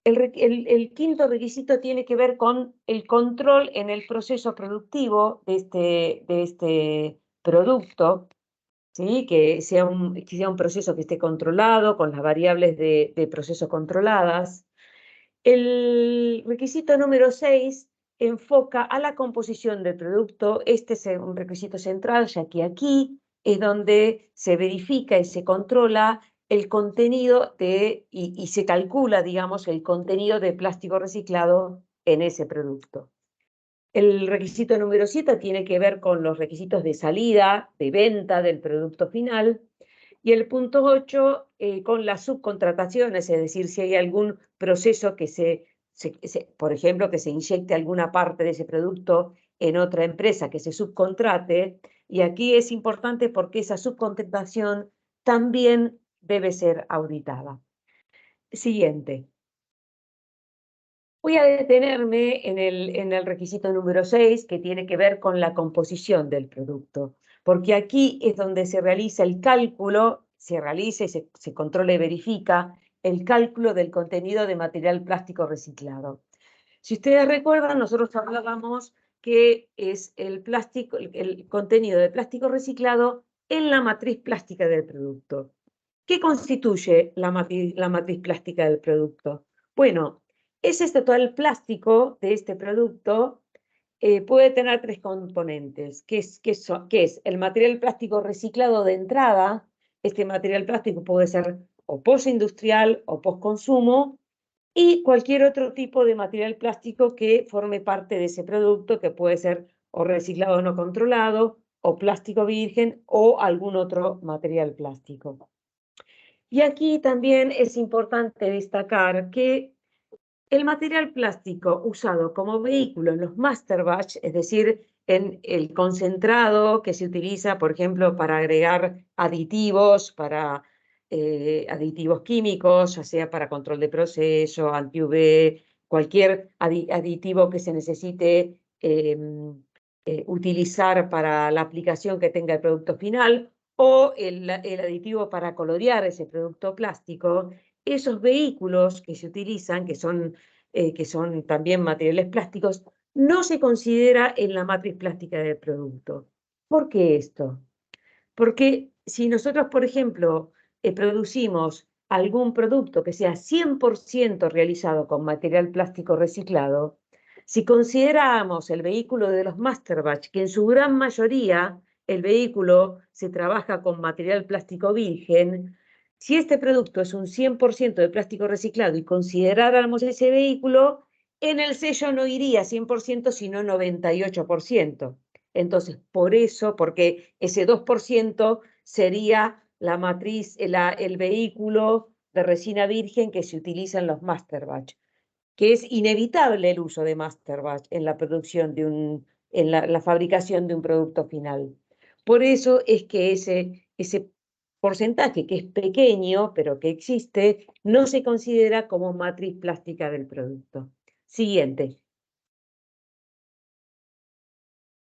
El quinto requisito tiene que ver con el control en el proceso productivo de este producto, ¿sí? Que sea un proceso que esté controlado, con las variables de proceso controladas. El requisito número 6 enfoca a la composición del producto. Este es un requisito central, ya que aquí es donde se verifica y se controla el contenido y se calcula, digamos, el contenido de plástico reciclado en ese producto. El requisito número 7 tiene que ver con los requisitos de salida, de venta del producto final. Y el punto 8, con las subcontrataciones, es decir, si hay algún proceso por ejemplo, que se inyecte alguna parte de ese producto en otra empresa, que se subcontrate. Y aquí es importante porque esa subcontratación también debe ser auditada. Siguiente. Voy a detenerme en el requisito número 6, que tiene que ver con la composición del producto, porque aquí es donde se realiza el cálculo, se realiza y se controla y verifica el cálculo del contenido de material plástico reciclado. Si ustedes recuerdan, nosotros hablábamos que es el contenido de plástico reciclado en la matriz plástica del producto. ¿Qué constituye la matriz plástica del producto? Bueno, ese total plástico de este producto puede tener 3 componentes, que es el material plástico reciclado de entrada. Este material plástico puede ser o postindustrial o postconsumo, y cualquier otro tipo de material plástico que forme parte de ese producto, que puede ser o reciclado no controlado, o plástico virgen, o algún otro material plástico. Y aquí también es importante destacar que el material plástico usado como vehículo en los master batch, es decir, en el concentrado que se utiliza, por ejemplo, para agregar aditivos, para aditivos químicos, ya sea para control de proceso, anti-UV, cualquier aditivo que se necesite utilizar para la aplicación que tenga el producto final, o el aditivo para colorear ese producto plástico. Esos vehículos que se utilizan, que son también materiales plásticos, no se considera en la matriz plástica del producto. ¿Por qué esto? Porque si nosotros, por ejemplo, producimos algún producto que sea 100% realizado con material plástico reciclado, si consideramos el vehículo de los master batch, que en su gran mayoría el vehículo se trabaja con material plástico virgen, si este producto es un 100% de plástico reciclado y consideráramos ese vehículo, en el sello no iría 100%, sino 98%. Entonces, por eso, porque ese 2% sería la matriz, el vehículo de resina virgen que se utiliza en los master batch, que es inevitable el uso de master batch en la producción en la fabricación de un producto final. Por eso es que ese porcentaje, que es pequeño, pero que existe, no se considera como matriz plástica del producto. Siguiente.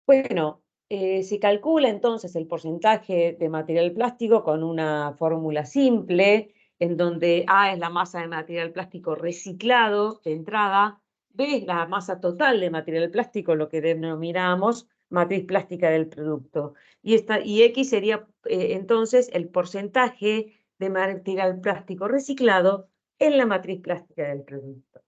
Bueno, se calcula entonces el porcentaje de material plástico con una fórmula simple, en donde A es la masa de material plástico reciclado de entrada, B es la masa total de material plástico, lo que denominamos matriz plástica del producto. Y X sería entonces el porcentaje de material plástico reciclado en la matriz plástica del producto.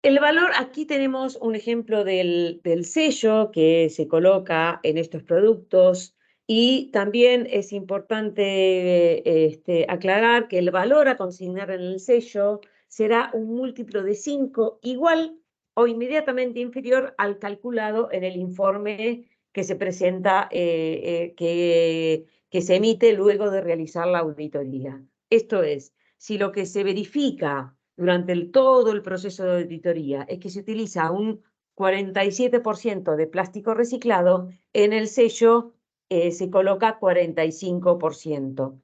El valor, aquí tenemos un ejemplo del sello que se coloca en estos productos y también es importante aclarar que el valor a consignar en el sello será un múltiplo de 5 igual o inmediatamente inferior al calculado en el informe que se presenta, que se emite luego de realizar la auditoría. Esto es, si lo que se verifica durante todo el proceso de auditoría es que se utiliza un 47% de plástico reciclado, en el sello se coloca 45%.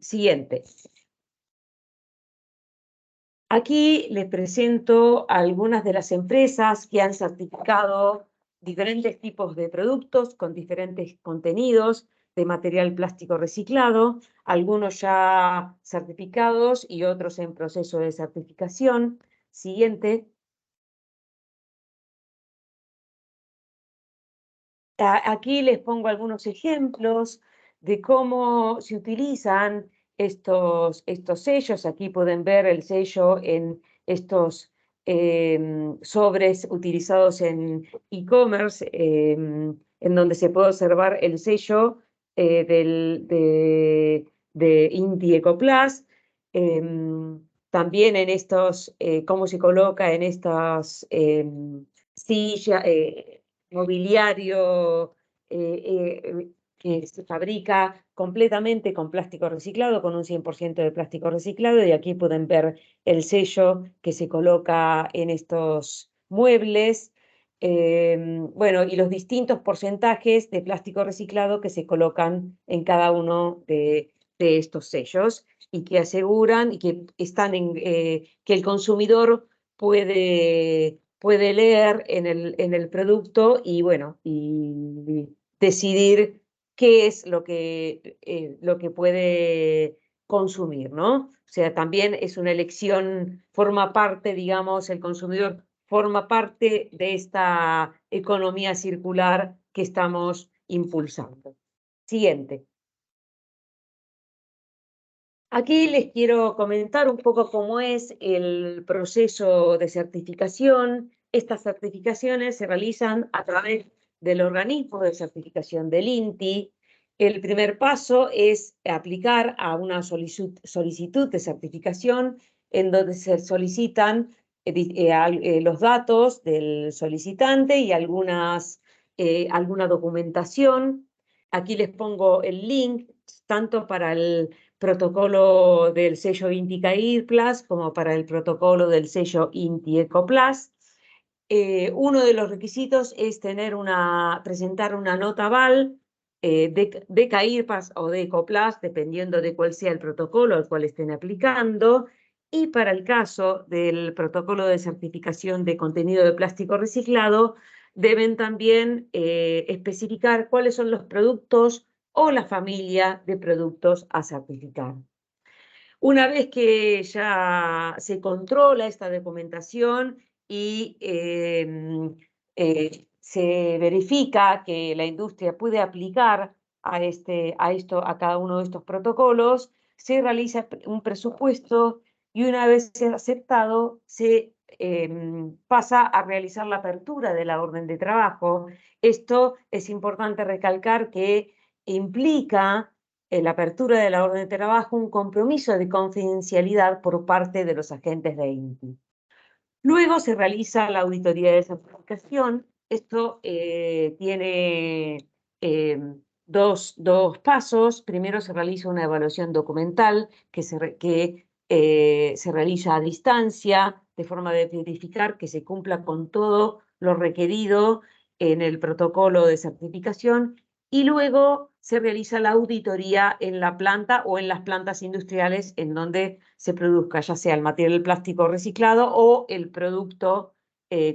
Siguiente. Aquí les presento algunas de las empresas que han certificado diferentes tipos de productos con diferentes contenidos de material plástico reciclado, algunos ya certificados y otros en proceso de certificación. Siguiente. Aquí les pongo algunos ejemplos de cómo se utilizan estos sellos. Aquí pueden ver el sello en estos sobres utilizados en e-commerce, en donde se puede observar el sello de Inti Ecoplast. También en estos, cómo se coloca en estas sillas, mobiliario que se fabrica completamente con plástico reciclado, con un 100% de plástico reciclado, y aquí pueden ver el sello que se coloca en estos muebles, bueno, y los distintos porcentajes de plástico reciclado que se colocan en cada uno de estos sellos y que aseguran y que están que el consumidor puede leer en el producto y, bueno, y decidir qué es lo que puede consumir, ¿no? O sea, también es una elección, forma parte, digamos, el consumidor forma parte de esta economía circular que estamos impulsando. Siguiente. Aquí les quiero comentar un poco cómo es el proceso de certificación. Estas certificaciones se realizan a través del organismo de certificación del INTI. El primer paso es aplicar a una solicitud de certificación en donde se solicitan los datos del solicitante y alguna documentación. Aquí les pongo el link tanto para el protocolo del sello INTI CAIRPLAS como para el protocolo del sello INTI ECOPLAS. Uno de los requisitos es presentar una nota aval de CAIRPLAS o de ECOPLAS, dependiendo de cuál sea el protocolo al cual estén aplicando. Y para el caso del protocolo de certificación de contenido de plástico reciclado, deben también especificar cuáles son los productos o la familia de productos a certificar. Una vez que ya se controla esta documentación y se verifica que la industria puede aplicar a cada uno de estos protocolos, se realiza un presupuesto y una vez aceptado se pasa a realizar la apertura de la orden de trabajo. Esto es importante recalcar que implica la apertura de la orden de trabajo un compromiso de confidencialidad por parte de los agentes de INTI. Luego se realiza la auditoría de certificación Esto tiene dos pasos. Primero se realiza una evaluación documental que se realiza a distancia, de forma de verificar que se cumpla con todo lo requerido en el protocolo de certificación, y luego se realiza la auditoría en la planta o en las plantas industriales en donde se produzca, ya sea el material plástico reciclado o el producto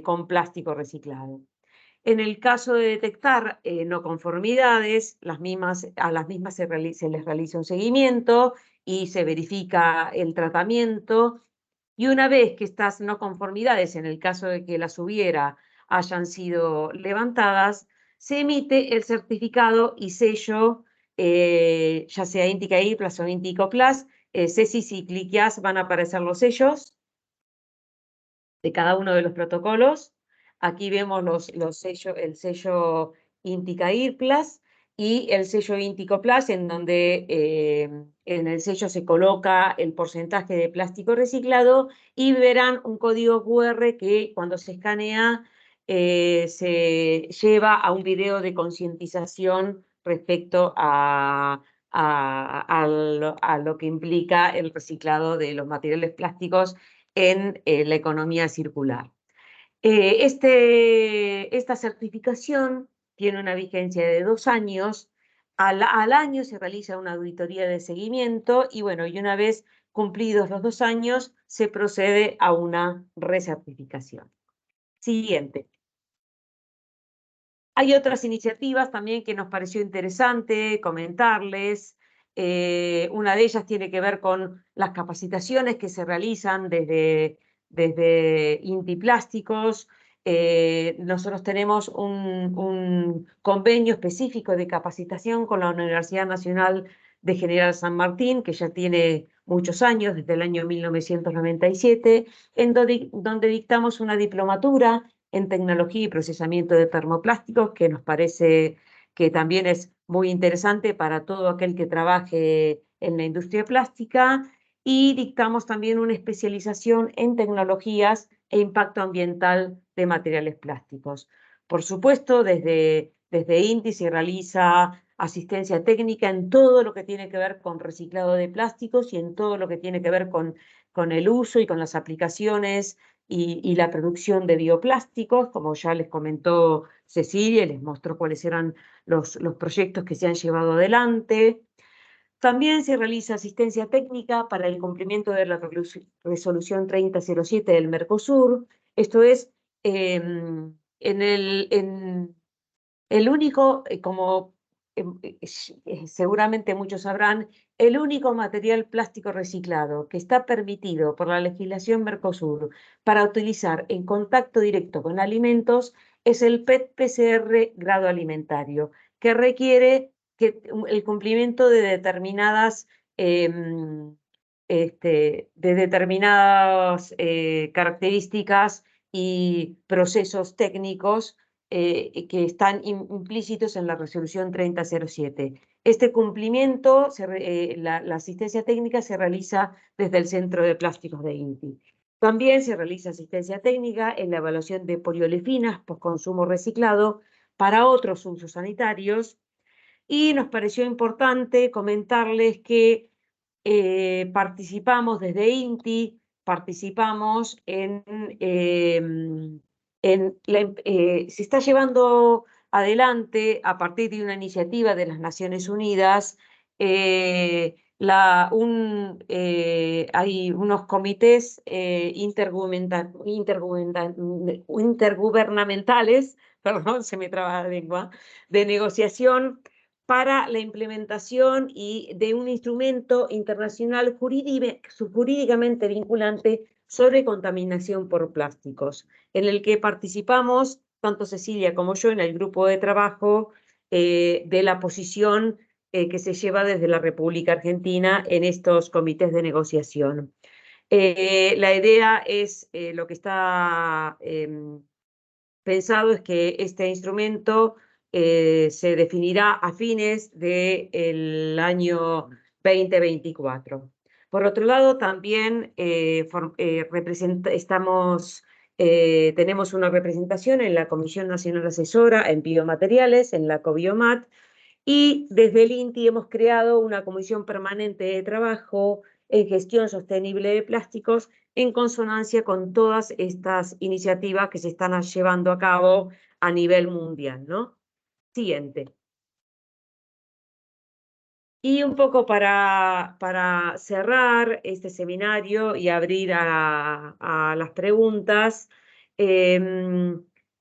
con plástico reciclado. En el caso de detectar no conformidades, a las mismas se les realiza un seguimiento y se verifica el tratamiento. Y una vez que estas no conformidades, en el caso de que las hubiera, hayan sido levantadas, se emite el certificado y sello, ya sea Intica IPLAS o Intica OCLAS. CESIS y CLIC-IAS van a aparecer los sellos de cada uno de los protocolos. Aquí vemos el sello Intica IPLAS y el sello Intica OCLAS, en donde en el sello se coloca el porcentaje de plástico reciclado, y verán un código QR que cuando se escanea se lleva a un video de concientización respecto a lo que implica el reciclado de los materiales plásticos en la economía circular. Esta certificación tiene una vigencia de 2 años. Al año se realiza una auditoría de seguimiento y, bueno, y una vez cumplidos los 2 años se procede a una recertificación. Siguiente. Hay otras iniciativas también que nos pareció interesante comentarles. Una de ellas tiene que ver con las capacitaciones que se realizan desde INTI Plásticos. Nosotros tenemos un convenio específico de capacitación con la Universidad Nacional de General San Martín, que ya tiene muchos años, desde el año 1997, en donde dictamos una diplomatura en tecnología y procesamiento de termoplásticos, que nos parece que también es muy interesante para todo aquel que trabaje en la industria plástica, y dictamos también una especialización en tecnologías e impacto ambiental de materiales plásticos. Por supuesto, desde INTI se realiza asistencia técnica en todo lo que tiene que ver con reciclado de plásticos y en todo lo que tiene que ver con el uso y con las aplicaciones y la producción de bioplásticos, como ya les comentó Cecilia, les mostró cuáles eran los proyectos que se han llevado adelante. También se realiza asistencia técnica para el cumplimiento de la resolución 3007 del Mercosur. Esto es el único, como seguramente muchos sabrán, el único material plástico reciclado que está permitido por la legislación Mercosur para utilizar en contacto directo con alimentos es el PET-PCR grado alimentario, que requiere el cumplimiento de determinadas características y procesos técnicos que están implícitos en la resolución 3007. Este cumplimiento, la asistencia técnica se realiza desde el Centro de Plásticos de INTI. También se realiza asistencia técnica en la evaluación de poliolefinas postconsumo reciclado para otros usos sanitarios, y nos pareció importante comentarles que participamos desde INTI, participamos se está llevando adelante, a partir de una iniciativa de las Naciones Unidas, hay unos comités intergubernamentales, perdón, se me traba la lengua, de negociación para la implementación de un instrumento internacional jurídicamente vinculante sobre contaminación por plásticos, en el que participamos tanto Cecilia como yo en el grupo de trabajo de la posición que se lleva desde la República Argentina en estos comités de negociación. La idea es, lo que está pensado es que este instrumento se definirá a fines del año 2024. Por otro lado, también estamos Tenemos una representación en la Comisión Nacional Asesora en Biomateriales, en la COBIOMAT, y desde el INTI hemos creado una comisión permanente de trabajo en gestión sostenible de plásticos en consonancia con todas estas iniciativas que se están llevando a cabo a nivel mundial, ¿no? Siguiente. Y un poco para cerrar este seminario y abrir a las preguntas,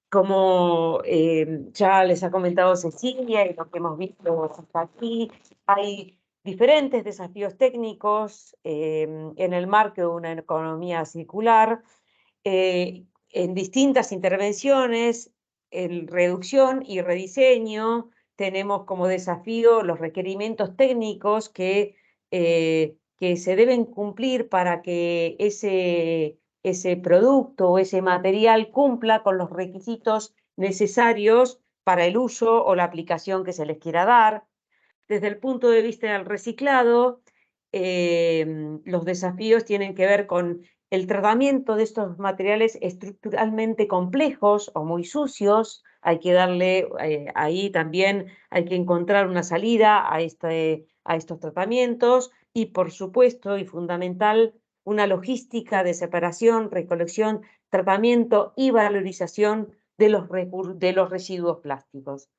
como ya les ha comentado Cecilia y lo que hemos visto hasta aquí, hay diferentes desafíos técnicos en el marco de una economía circular, en distintas intervenciones, en reducción y rediseño. Tenemos como desafío los requerimientos técnicos que se deben cumplir para que ese producto o ese material cumpla con los requisitos necesarios para el uso o la aplicación que se les quiera dar. Desde el punto de vista del reciclado, los desafíos tienen que ver con el tratamiento de estos materiales estructuralmente complejos o muy sucios. Hay que darle, ahí también hay que encontrar una salida a estos tratamientos y, por supuesto, y fundamental, una logística de separación, recolección, tratamiento y valorización de los residuos plásticos.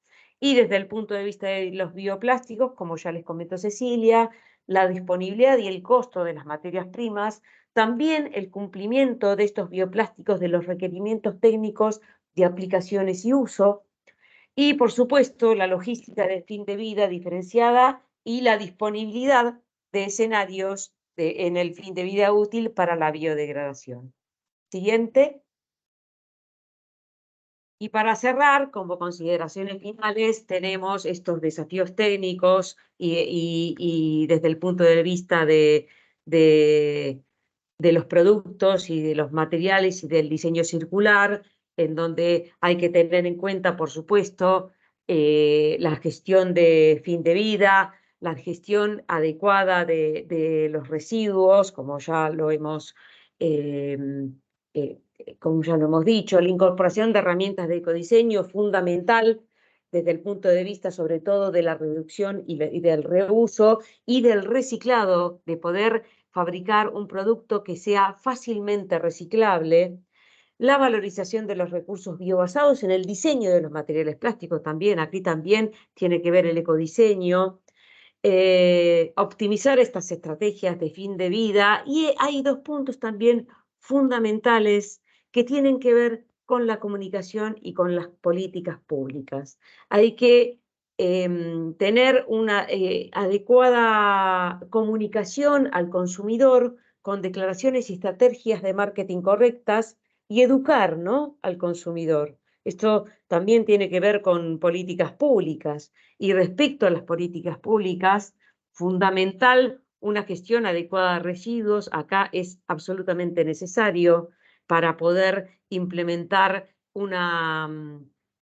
Y desde el punto de vista de los bioplásticos, como ya les comentó Cecilia, la disponibilidad y el costo de las materias primas, también el cumplimiento de estos bioplásticos de los requerimientos técnicos de aplicaciones y uso, y por supuesto la logística del fin de vida diferenciada y la disponibilidad de escenarios en el fin de vida útil para la biodegradación. Siguiente. Y para cerrar, como consideraciones finales, tenemos estos desafíos técnicos y desde el punto de vista de los productos y de los materiales y del diseño circular, en donde hay que tener en cuenta, por supuesto, la gestión de fin de vida, la gestión adecuada de los residuos, como ya lo hemos como ya lo hemos dicho, la incorporación de herramientas de ecodiseño fundamental desde el punto de vista sobre todo de la reducción y del reuso y del reciclado, de poder fabricar un producto que sea fácilmente reciclable, la valorización de los recursos biobasados en el diseño de los materiales plásticos también, aquí también tiene que ver el ecodiseño, optimizar estas estrategias de fin de vida, y hay dos puntos también fundamentales que tienen que ver con la comunicación y con las políticas públicas. Hay que tener una adecuada comunicación al consumidor con declaraciones y estrategias de marketing correctas y educar, ¿no?, al consumidor. Esto también tiene que ver con políticas públicas. Y respecto a las políticas públicas, fundamental una gestión adecuada de residuos. Acá es absolutamente necesario para poder implementar una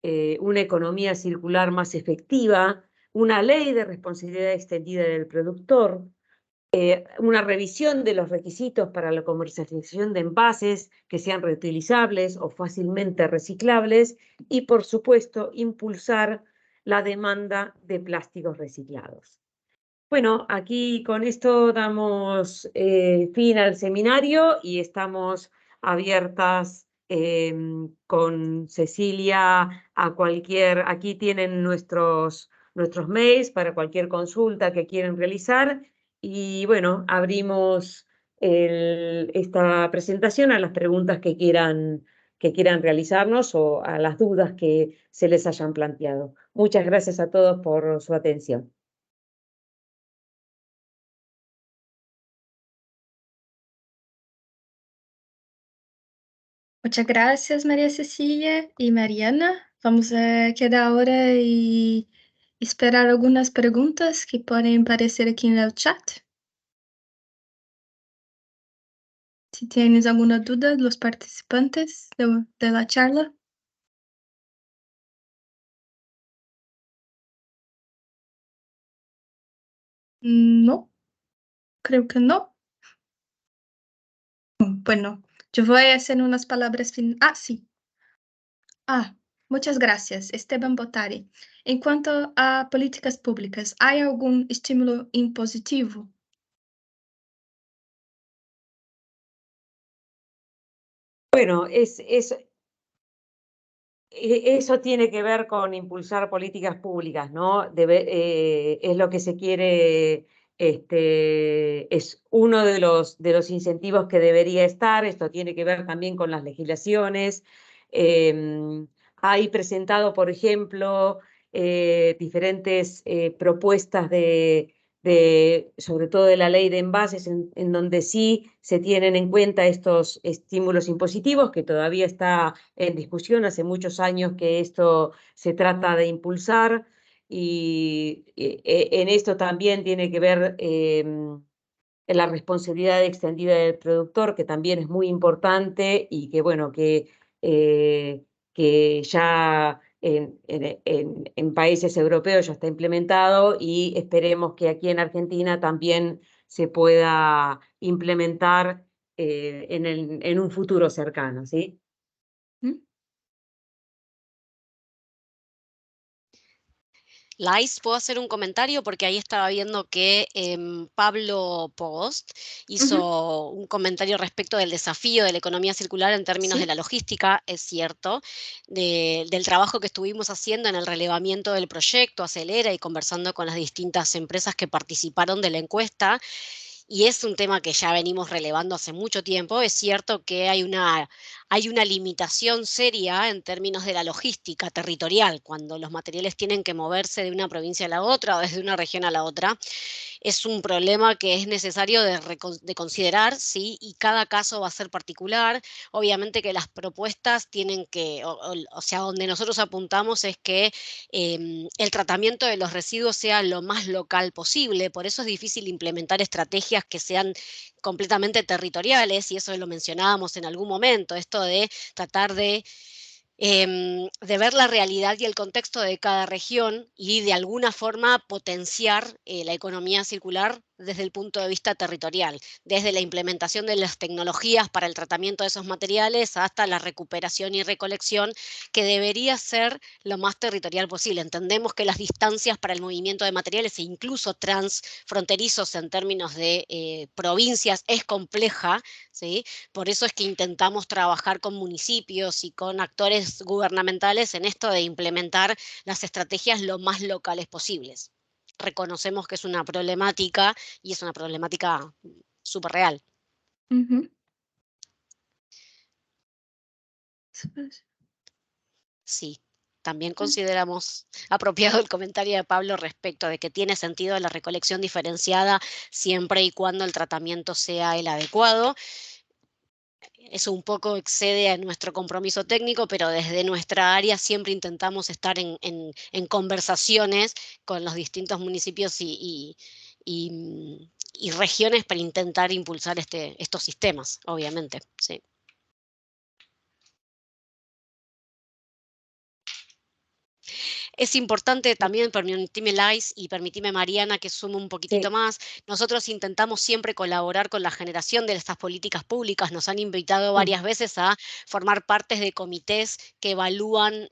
economía circular más efectiva, una ley de responsabilidad extendida del productor, una revisión de los requisitos para la comercialización de envases que sean reutilizables o fácilmente reciclables y, por supuesto, impulsar la demanda de plásticos reciclados. Bueno, aquí con esto damos fin al seminario y estamos abiertas con Cecilia a aquí tienen nuestros mails para cualquier consulta que quieran realizar. Y bueno, abrimos esta presentación a las preguntas que quieran realizarnos o a las dudas que se les hayan planteado. Muchas gracias a todos por su atención. Muchas gracias, María Cecilia y Mariana. Vamos a quedar ahora y esperar algunas preguntas que pueden aparecer aquí en el chat. Si tienes alguna duda, los participantes de la charla. No, creo que no. Bueno, Yo voy a hacer unas palabras sí. Muchas gracias, Esteban Botari. En cuanto a políticas públicas, ¿hay algún estímulo impositivo? Bueno, eso tiene que ver con impulsar políticas públicas, ¿no? Es lo que se quiere, es uno de los incentivos que debería estar. Esto tiene que ver también con las legislaciones. Hay presentado, por ejemplo, diferentes propuestas sobre todo de la ley de envases, en donde sí se tienen en cuenta estos estímulos impositivos, que todavía está en discusión. Hace muchos años que esto se trata de impulsar, y en esto también tiene que ver la responsabilidad extendida del productor, que también es muy importante, y que, bueno, que ya en países europeos ya está implementado, y esperemos que aquí en Argentina también se pueda implementar en un futuro cercano, ¿sí? ¿Mm? Lais, ¿puedo hacer un comentario? Porque ahí estaba viendo que Pablo Post Ujú. hizo un comentario respecto del desafío de la economía circular en términos de Sí. la logística, es cierto, del trabajo que estuvimos haciendo en el relevamiento del proyecto Acelera y conversando con las distintas empresas que participaron de la encuesta. Y es un tema que ya venimos relevando hace mucho tiempo. Es cierto que hay una limitación seria en términos de la logística territorial, cuando los materiales tienen que moverse de una provincia a la otra o desde una región a la otra. Es un problema que es necesario de considerar, ¿sí? Y cada caso va a ser particular. Obviamente que las propuestas tienen que, o sea, donde nosotros apuntamos es que el tratamiento de los residuos sea lo más local posible. Por eso es difícil implementar estrategias que sean completamente territoriales, y eso lo mencionábamos en algún momento, esto de tratar de ver la realidad y el contexto de cada región y de alguna forma potenciar la economía circular desde el punto de vista territorial, desde la implementación de las tecnologías para el tratamiento de esos materiales hasta la recuperación y recolección, que debería ser lo más territorial posible. Entendemos que las distancias para el movimiento de materiales, e incluso transfronterizos en términos de provincias, es compleja, ¿sí? Por eso es que intentamos trabajar con municipios y con actores gubernamentales en esto de implementar las estrategias lo más locales posibles. Reconocemos que es una problemática, y es una problemática súper real. Ujú. Sí, también consideramos apropiado el comentario de Pablo respecto de que tiene sentido la recolección diferenciada siempre y cuando el tratamiento sea el adecuado. Eso un poco excede a nuestro compromiso técnico, pero desde nuestra área siempre intentamos estar en conversaciones con los distintos municipios y regiones para intentar impulsar estos sistemas, obviamente. Sí. Es importante también, permitime Lais y permitime Mariana que sume un poquitito Sí. más. Nosotros intentamos siempre colaborar con la generación de estas políticas públicas. Nos han invitado varias veces a formar partes de comités que evalúan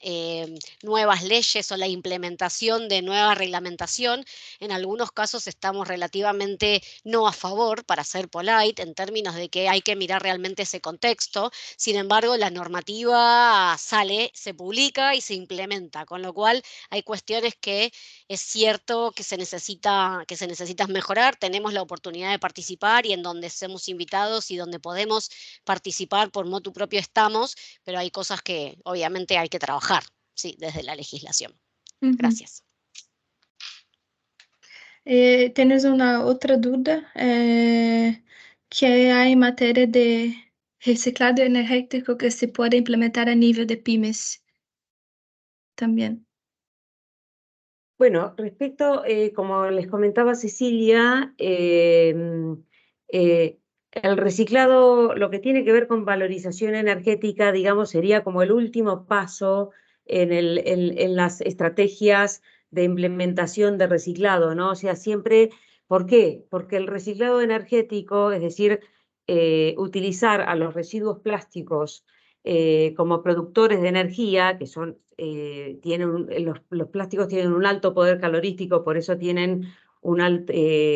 nuevas leyes o la implementación de nueva reglamentación. En algunos casos estamos relativamente no a favor, para ser polite, en términos de que hay que mirar realmente ese contexto. Sin embargo, la normativa sale, se publica y se implementa, con lo cual hay cuestiones que es cierto que se necesitan mejorar. Tenemos la oportunidad de participar, y en donde somos invitados y donde podemos participar por motu propio estamos, pero hay cosas que obviamente hay que trabajar, sí, desde la legislación. Ujú. Gracias. ¿Tienes una otra duda? ¿Qué hay en materia de reciclado energético que se puede implementar a nivel de pymes también? Bueno, respecto, como les comentaba Cecilia, el reciclado, lo que tiene que ver con valorización energética, digamos, sería como el último paso en las estrategias de implementación de reciclado, ¿no? O sea, siempre, ¿por qué? Porque el reciclado energético, es decir, utilizar a los residuos plásticos como productores de energía, que son, los plásticos tienen un alto poder calorífico, por eso tienen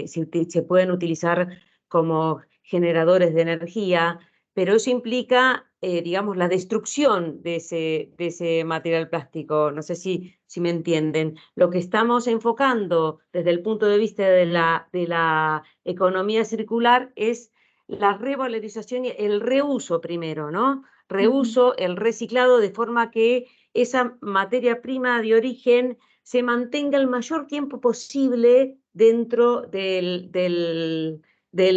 se pueden utilizar como generadores de energía, pero eso implica, digamos, la destrucción de ese material plástico. No sé si me entienden. Lo que estamos enfocando desde el punto de vista de la economía circular es la revalorización y el reuso primero, ¿no? Reuso, el reciclado, de forma que esa materia prima de origen se mantenga el mayor tiempo posible dentro del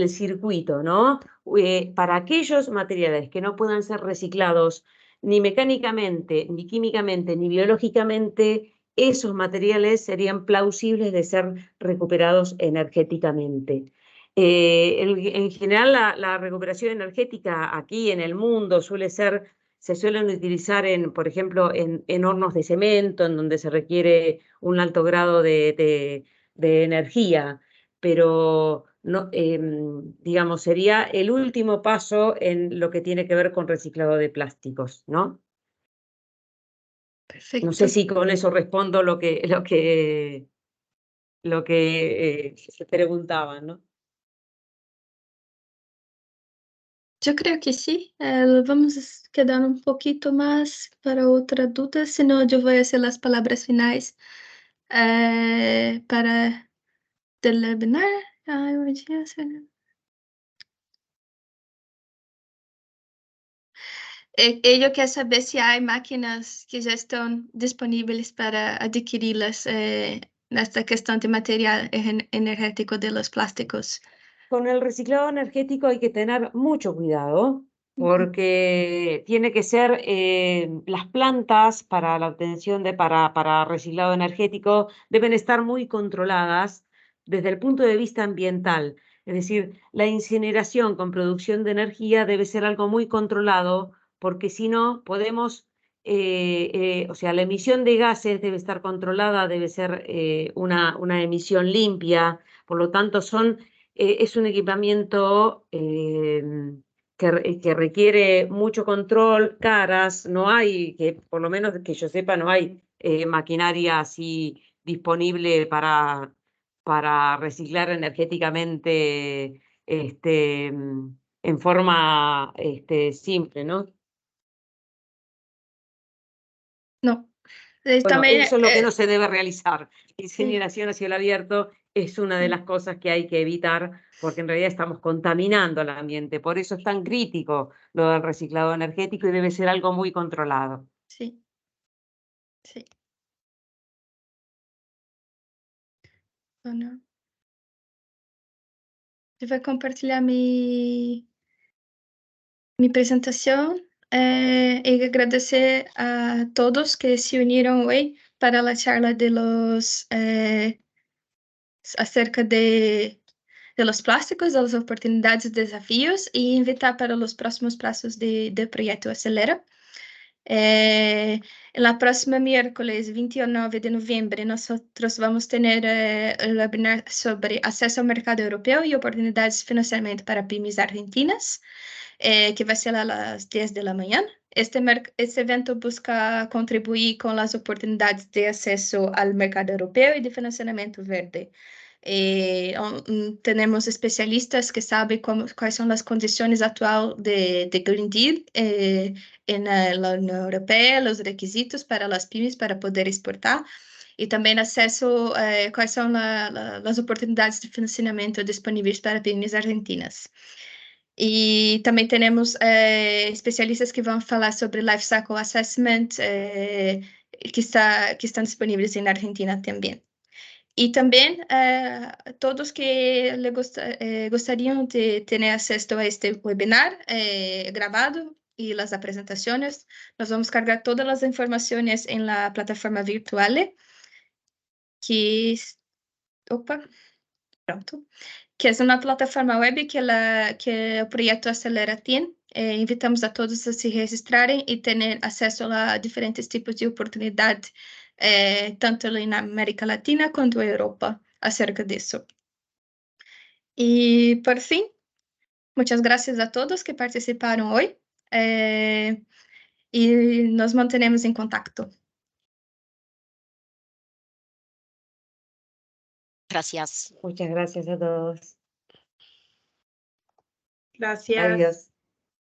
circuito, ¿no? Para aquellos materiales que no puedan ser reciclados ni mecánicamente, ni químicamente, ni biológicamente, esos materiales serían plausibles de ser recuperados energéticamente. En general, la recuperación energética aquí en el mundo se suelen utilizar, por ejemplo, en hornos de cemento, en donde se requiere un alto grado de energía, pero no, digamos, sería el último paso en lo que tiene que ver con reciclado de plásticos, ¿no? Perfecto. No sé si con eso respondo lo que se preguntaban, ¿no? Yo creo que sí. Vamos a quedar un poquito más para otra duda, si no, yo voy a hacer las palabras finales para el webinar. Ai, bom dia, senhor. Ele quer saber se há máquinas que já estão disponíveis para adquiri-las nesta questão de material energético de los plásticos. Con el reciclado energético hay que tener mucho cuidado porque tiene que ser las plantas para la obtención para reciclado energético deben estar muy controladas desde el punto de vista ambiental. Es decir, la incineración con producción de energía debe ser algo muy controlado porque si no podemos, o sea, la emisión de gases debe estar controlada, debe ser una emisión limpia, por lo tanto es un equipamiento que requiere mucho control, caras, no hay, por lo menos que yo sepa, no hay maquinaria así disponible para reciclar energéticamente en forma simple, ¿no? No. Bueno, También, eso es lo que no se debe realizar. Incineración a cielo abierto es una de las cosas que hay que evitar porque en realidad estamos contaminando el ambiente. Por eso es tan crítico lo del reciclado energético y debe ser algo muy controlado. Sí. Sí. Bueno. Eu vou compartilhar minha apresentação e agradecer a todos que se uniram hoje para a charla de los acerca de los plásticos, de las oportunidades y desafíos y invitar para los próximos pasos de Proyecto Acelera. En la próxima miércoles 29 de noviembre, nosotros vamos a tener el webinar sobre acceso al mercado europeo y oportunidades de financiamiento para pymes argentinas, que va a ser a las 10 de la mañana. Este evento busca contribuir con las oportunidades de acceso al mercado europeo y de financiamiento verde. Tenemos especialistas que saben cuáles son las condiciones actuales de Green Deal en la Unión Europea, los requisitos para las pymes para poder exportar y también acceso cuáles son las oportunidades de financiamiento disponibles para pymes argentinas. E também temos especialistas que vão falar sobre Life Cycle Assessment, que estão disponíveis na Argentina também. E também todos que gostariam de ter acesso a este webinar gravado e as apresentações, nós vamos carregar todas as informações em la plataforma virtual, que... Opa, pronto. Que é uma plataforma web que o Projeto Acelera tem. Invitamos a todos a se registrarem e terem acesso a diferentes tipos de oportunidades, tanto na América Latina quanto na Europa, acerca disso. E, por fim, Muchas gracias a todos que participaron hoy y nos mantenemos en contacto. Gracias. Muchas gracias a todos. Gracias. Adiós.